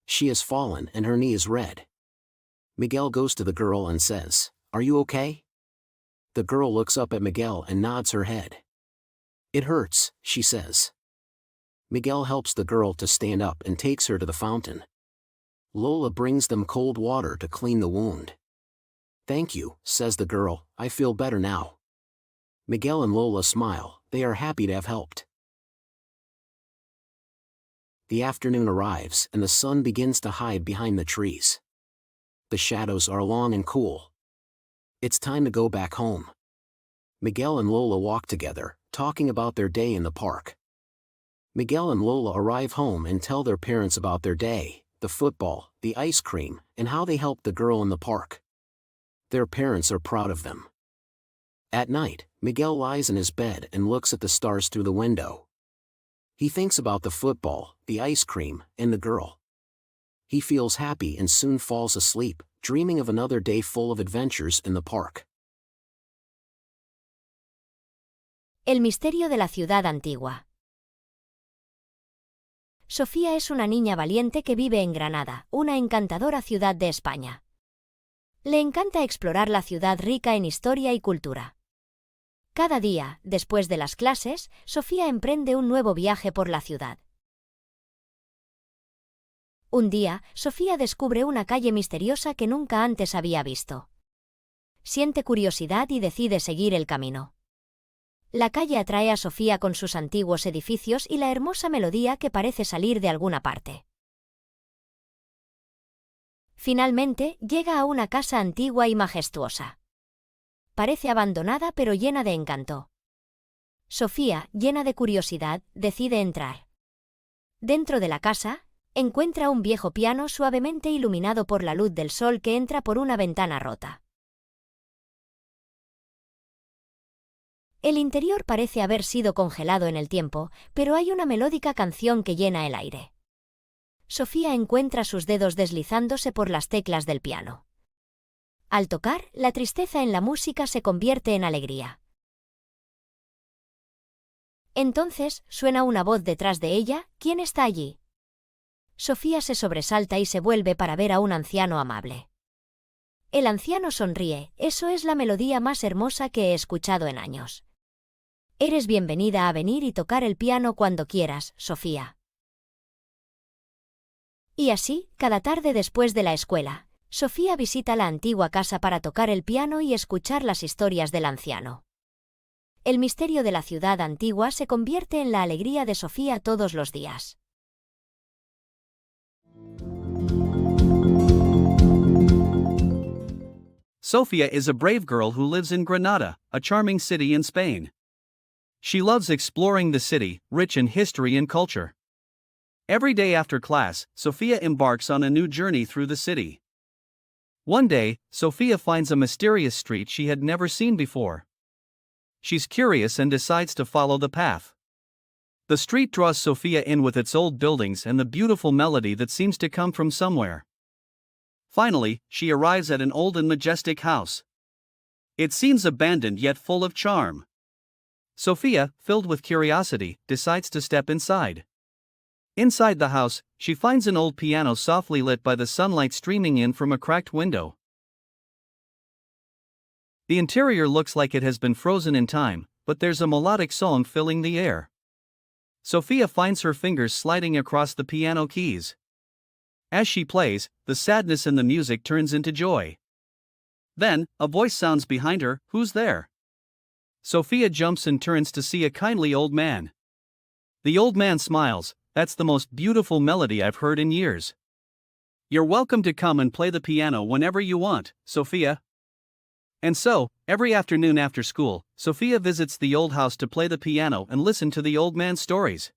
She has fallen and her knee is red. Miguel goes to the girl and says, "Are you okay?" The girl looks up at Miguel and nods her head. "It hurts," she says. Miguel helps the girl to stand up and takes her to the fountain. Lola brings them cold water to clean the wound. "Thank you," says the girl, "I feel better now." Miguel and Lola smile, they are happy to have helped. The afternoon arrives and the sun begins to hide behind the trees. The shadows are long and cool. It's time to go back home. Miguel and Lola walk together, talking about their day in the park. Miguel and Lola arrive home and tell their parents about their day, the football, the ice cream, and how they helped the girl in the park. Their parents are proud of them. At night, Miguel lies in his bed and looks at the stars through the window. He thinks about the football, the ice cream, and the girl. He feels happy and soon falls asleep, dreaming of another day full of adventures in the park. El misterio de la ciudad antigua. Sofía es una niña valiente que vive en Granada, una encantadora ciudad de España. Le encanta explorar la ciudad rica en historia y cultura. Cada día, después de las clases, Sofía emprende un nuevo viaje por la ciudad. Un día, Sofía descubre una calle misteriosa que nunca antes había visto. Siente curiosidad y decide seguir el camino. La calle atrae a Sofía con sus antiguos edificios y la hermosa melodía que parece salir de alguna parte. Finalmente, llega a una casa antigua y majestuosa. Parece abandonada pero llena de encanto. Sofía, llena de curiosidad, decide entrar. Dentro de la casa, encuentra un viejo piano suavemente iluminado por la luz del sol que entra por una ventana rota. El interior parece haber sido congelado en el tiempo, pero hay una melódica canción que llena el aire. Sofía encuentra sus dedos deslizándose por las teclas del piano. Al tocar, la tristeza en la música se convierte en alegría. Entonces, suena una voz detrás de ella. ¿Quién está allí? Sofía se sobresalta y se vuelve para ver a un anciano amable. El anciano sonríe. Eso es la melodía más hermosa que he escuchado en años. Eres bienvenida a venir y tocar el piano cuando quieras, Sofía. Y así, cada tarde después de la escuela, Sofía visita la antigua casa para tocar el piano y escuchar las historias del anciano. El misterio de la ciudad antigua se convierte en la alegría de Sofía todos los días. Sofia is a brave girl who lives in Granada, a charming city in Spain. She loves exploring the city, rich in history and culture. Every day after class, Sofia embarks on a new journey through the city. One day, Sofia finds a mysterious street she had never seen before. She's curious and decides to follow the path. The street draws Sofia in with its old buildings and the beautiful melody that seems to come from somewhere. Finally, she arrives at an old and majestic house. It seems abandoned yet full of charm. Sofia, filled with curiosity, decides to step inside. Inside the house, she finds an old piano softly lit by the sunlight streaming in from a cracked window. The interior looks like it has been frozen in time, but there's a melodic song filling the air. Sofia finds her fingers sliding across the piano keys. As she plays, the sadness in the music turns into joy. Then, a voice sounds behind her, "Who's there?" Sofia jumps and turns to see a kindly old man. The old man smiles. "That's the most beautiful melody I've heard in years. You're welcome to come and play the piano whenever you want, Sofia." And so, every afternoon after school, Sofia visits the old house to play the piano and listen to the old man's stories.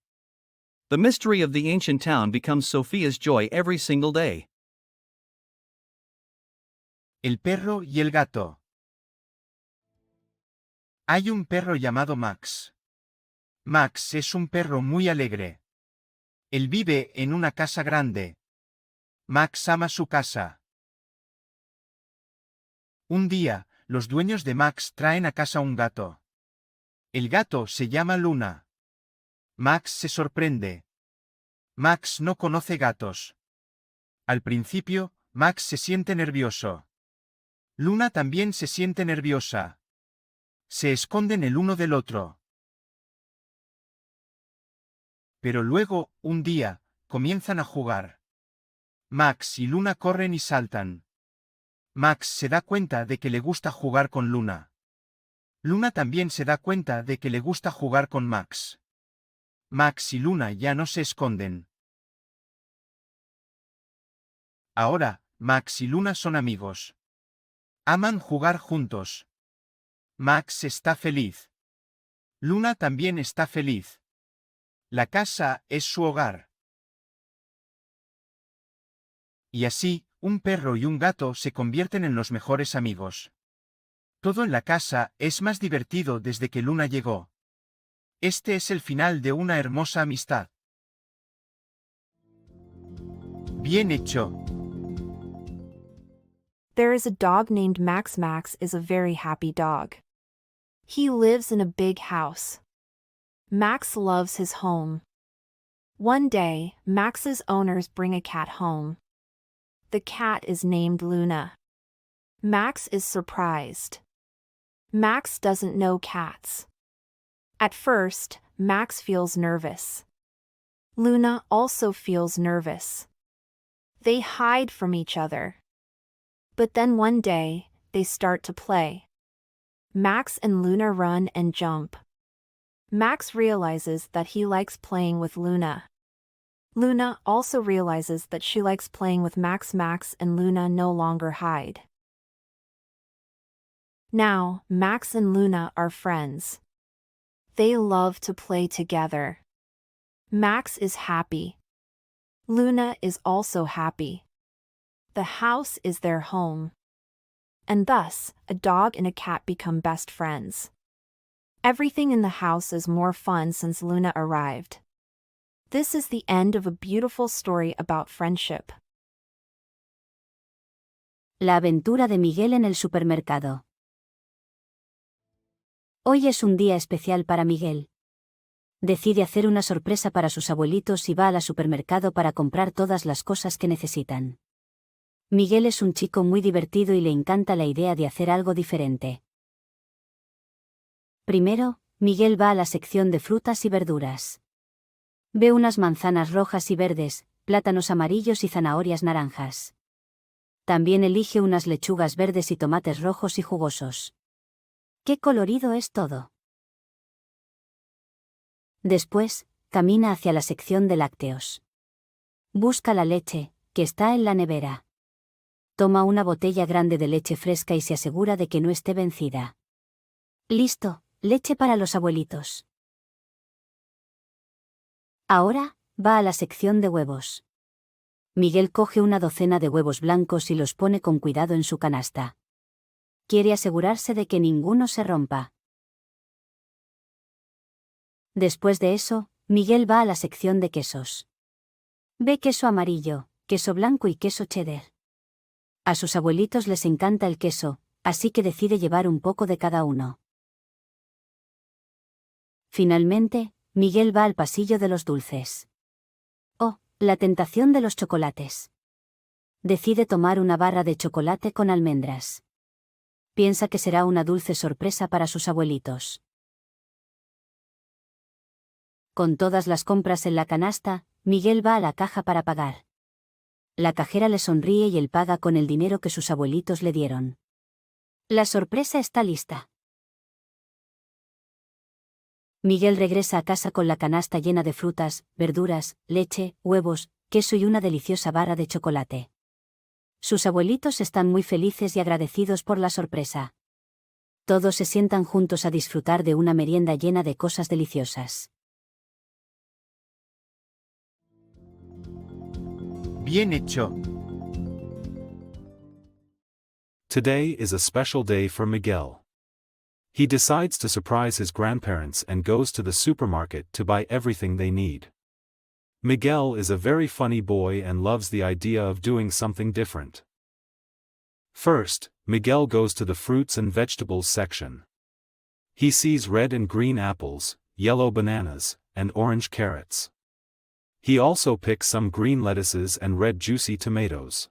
The mystery of the ancient town becomes Sofia's joy every single day. El perro y el gato. Hay un perro llamado Max. Max es un perro muy alegre. Él vive en una casa grande. Max ama su casa. Un día, los dueños de Max traen a casa un gato. El gato se llama Luna. Max se sorprende. Max no conoce gatos. Al principio, Max se siente nervioso. Luna también se siente nerviosa. Se esconden el uno del otro. Pero luego, un día, comienzan a jugar. Max y Luna corren y saltan. Max se da cuenta de que le gusta jugar con Luna. Luna también se da cuenta de que le gusta jugar con Max. Max y Luna ya no se esconden. Ahora, Max y Luna son amigos. Aman jugar juntos. Max está feliz. Luna también está feliz. La casa es su hogar. Y así, un perro y un gato se convierten en los mejores amigos. Todo en la casa es más divertido desde que Luna llegó. Este es el final de una hermosa amistad. Bien hecho. There is a dog named Max. Max is a very happy dog. He lives in a big house. Max loves his home. One day, Max's owners bring a cat home. The cat is named Luna. Max is surprised. Max doesn't know cats. At first, Max feels nervous. Luna also feels nervous. They hide from each other. But then one day, they start to play. Max and Luna run and jump. Max realizes that he likes playing with Luna. Luna also realizes that she likes playing with Max. Max and Luna no longer hide. Now, Max and Luna are friends. They love to play together. Max is happy. Luna is also happy. The house is their home. And thus, a dog and a cat become best friends. Everything in the house is more fun since Luna arrived. This is the end of a beautiful story about friendship. La aventura de Miguel en el supermercado. Hoy es un día especial para Miguel. Decide hacer una sorpresa para sus abuelitos y va al supermercado para comprar todas las cosas que necesitan. Miguel es un chico muy divertido y le encanta la idea de hacer algo diferente. Primero, Miguel va a la sección de frutas y verduras. Ve unas manzanas rojas y verdes, plátanos amarillos y zanahorias naranjas. También elige unas lechugas verdes y tomates rojos y jugosos. ¡Qué colorido es todo! Después, camina hacia la sección de lácteos. Busca la leche, que está en la nevera. Toma una botella grande de leche fresca y se asegura de que no esté vencida. Listo, leche para los abuelitos. Ahora, va a la sección de huevos. Miguel coge una docena de huevos blancos y los pone con cuidado en su canasta. Quiere asegurarse de que ninguno se rompa. Después de eso, Miguel va a la sección de quesos. Ve queso amarillo, queso blanco y queso cheddar. A sus abuelitos les encanta el queso, así que decide llevar un poco de cada uno. Finalmente, Miguel va al pasillo de los dulces. Oh, la tentación de los chocolates. Decide tomar una barra de chocolate con almendras. Piensa que será una dulce sorpresa para sus abuelitos. Con todas las compras en la canasta, Miguel va a la caja para pagar. La cajera le sonríe y él paga con el dinero que sus abuelitos le dieron. La sorpresa está lista. Miguel regresa a casa con la canasta llena de frutas, verduras, leche, huevos, queso y una deliciosa barra de chocolate. Sus abuelitos están muy felices y agradecidos por la sorpresa. Todos se sientan juntos a disfrutar de una merienda llena de cosas deliciosas. Bien hecho. Today is a special day for Miguel. He decides to surprise his grandparents and goes to the supermarket to buy everything they need. Miguel is a very funny boy and loves the idea of doing something different. First, Miguel goes to the fruits and vegetables section. He sees red and green apples, yellow bananas, and orange carrots. He also picks some green lettuces and red juicy tomatoes.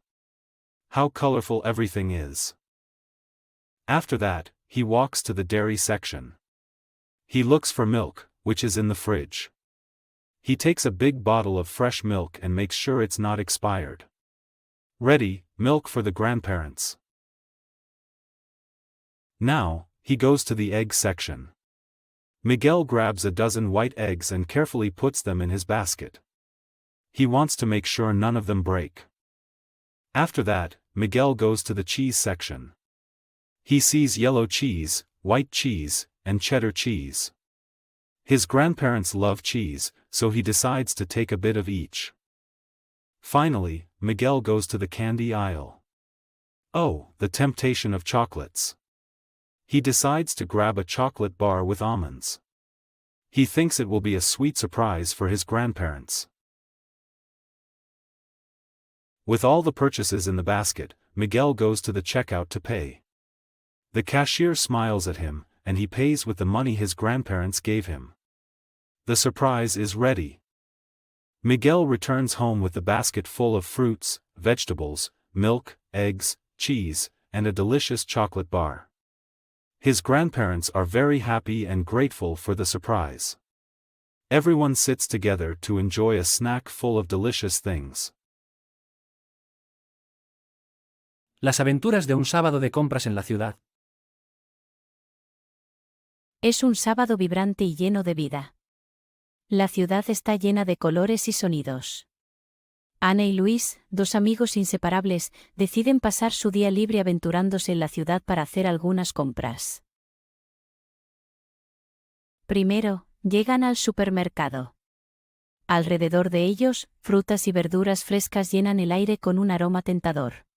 How colorful everything is. After that, he walks to the dairy section. He looks for milk, which is in the fridge. He takes a big bottle of fresh milk and makes sure it's not expired. Ready, milk for the grandparents. Now, he goes to the egg section. Miguel grabs a dozen white eggs and carefully puts them in his basket. He wants to make sure none of them break. After that, Miguel goes to the cheese section. He sees yellow cheese, white cheese, and cheddar cheese. His grandparents love cheese, so he decides to take a bit of each. Finally, Miguel goes to the candy aisle. Oh, the temptation of chocolates. He decides to grab a chocolate bar with almonds. He thinks it will be a sweet surprise for his grandparents. With all the purchases in the basket, Miguel goes to the checkout to pay. The cashier smiles at him, and he pays with the money his grandparents gave him. The surprise is ready. Miguel returns home with the basket full of fruits, vegetables, milk, eggs, cheese, and a delicious chocolate bar. His grandparents are very happy and grateful for the surprise. Everyone sits together to enjoy a snack full of delicious things. Las aventuras de un sábado de compras en la ciudad. Es un sábado vibrante y lleno de vida. La ciudad está llena de colores y sonidos. Ana y Luis, dos amigos inseparables, deciden pasar su día libre aventurándose en la ciudad para hacer algunas compras. Primero, llegan al supermercado. Alrededor de ellos, frutas y verduras frescas llenan el aire con un aroma tentador.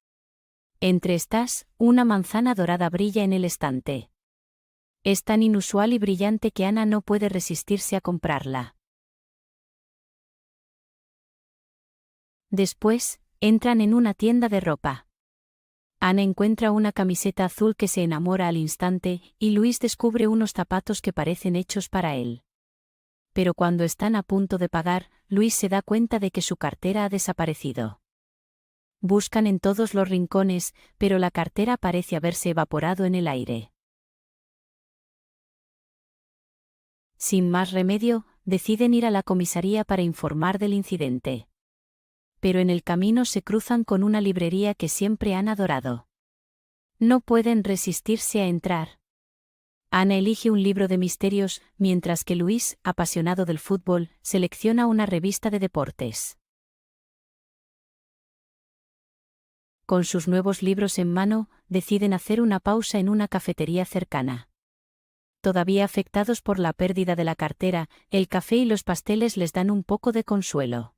Entre estas, una manzana dorada brilla en el estante. Es tan inusual y brillante que Ana no puede resistirse a comprarla. Después, entran en una tienda de ropa. Ana encuentra una camiseta azul que se enamora al instante, y Luis descubre unos zapatos que parecen hechos para él. Pero cuando están a punto de pagar, Luis se da cuenta de que su cartera ha desaparecido. Buscan en todos los rincones, pero la cartera parece haberse evaporado en el aire. Sin más remedio, deciden ir a la comisaría para informar del incidente. Pero en el camino se cruzan con una librería que siempre han adorado. No pueden resistirse a entrar. Ana elige un libro de misterios, mientras que Luis, apasionado del fútbol, selecciona una revista de deportes. Con sus nuevos libros en mano, deciden hacer una pausa en una cafetería cercana. Todavía afectados por la pérdida de la cartera, el café y los pasteles les dan un poco de consuelo.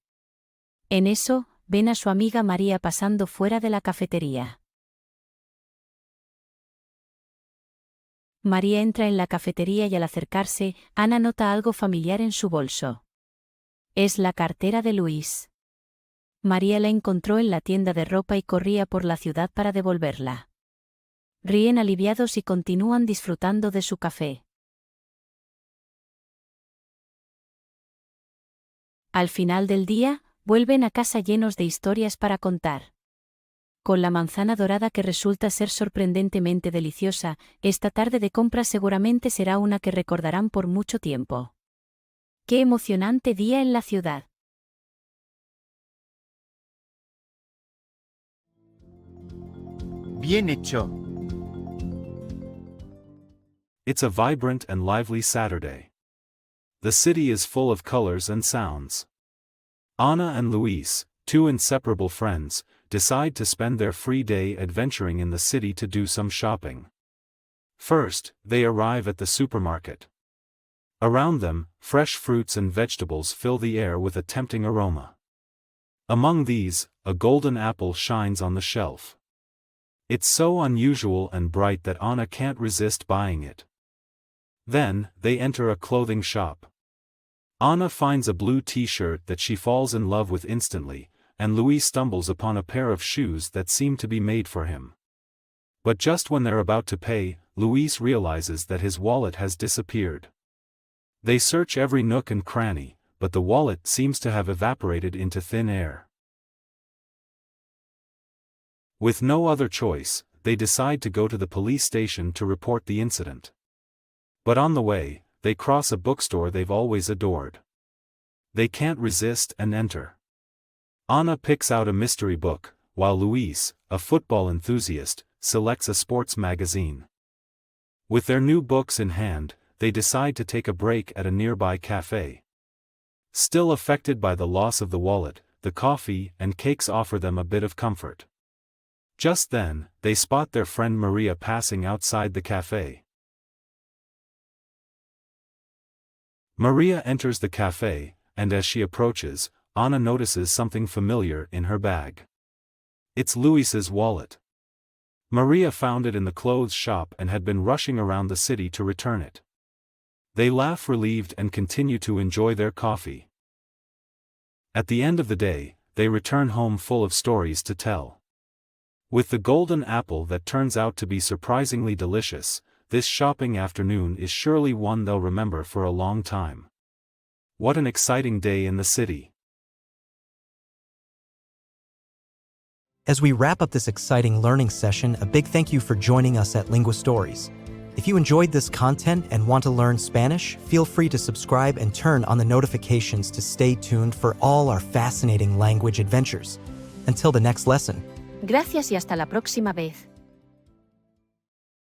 En eso, ven a su amiga María pasando fuera de la cafetería. María entra en la cafetería y al acercarse, Ana nota algo familiar en su bolso. Es la cartera de Luis. María la encontró en la tienda de ropa y corría por la ciudad para devolverla. Ríen aliviados y continúan disfrutando de su café. Al final del día, vuelven a casa llenos de historias para contar. Con la manzana dorada que resulta ser sorprendentemente deliciosa, esta tarde de compras seguramente será una que recordarán por mucho tiempo. ¡Qué emocionante día en la ciudad! Bien hecho. It's a vibrant and lively Saturday. The city is full of colors and sounds. Ana and Luis, two inseparable friends, decide to spend their free day adventuring in the city to do some shopping. First, they arrive at the supermarket. Around them, fresh fruits and vegetables fill the air with a tempting aroma. Among these, a golden apple shines on the shelf. It's so unusual and bright that Ana can't resist buying it. Then, they enter a clothing shop. Ana finds a blue t-shirt that she falls in love with instantly, and Luis stumbles upon a pair of shoes that seem to be made for him. But just when they're about to pay, Luis realizes that his wallet has disappeared. They search every nook and cranny, but the wallet seems to have evaporated into thin air. With no other choice, they decide to go to the police station to report the incident. But on the way, they cross a bookstore they've always adored. They can't resist and enter. Ana picks out a mystery book, while Luis, a football enthusiast, selects a sports magazine. With their new books in hand, they decide to take a break at a nearby cafe. Still affected by the loss of the wallet, the coffee and cakes offer them a bit of comfort. Just then, they spot their friend Maria passing outside the cafe. Maria enters the cafe, and as she approaches, Ana notices something familiar in her bag. It's Luis's wallet. Maria found it in the clothes shop and had been rushing around the city to return it. They laugh relieved and continue to enjoy their coffee. At the end of the day, they return home full of stories to tell. With the golden apple that turns out to be surprisingly delicious, this shopping afternoon is surely one they'll remember for a long time. What an exciting day in the city. As we wrap up this exciting learning session, a big thank you for joining us at LinguaStories. If you enjoyed this content and want to learn Spanish, feel free to subscribe and turn on the notifications to stay tuned for all our fascinating language adventures. Until the next lesson. Gracias y hasta la próxima vez.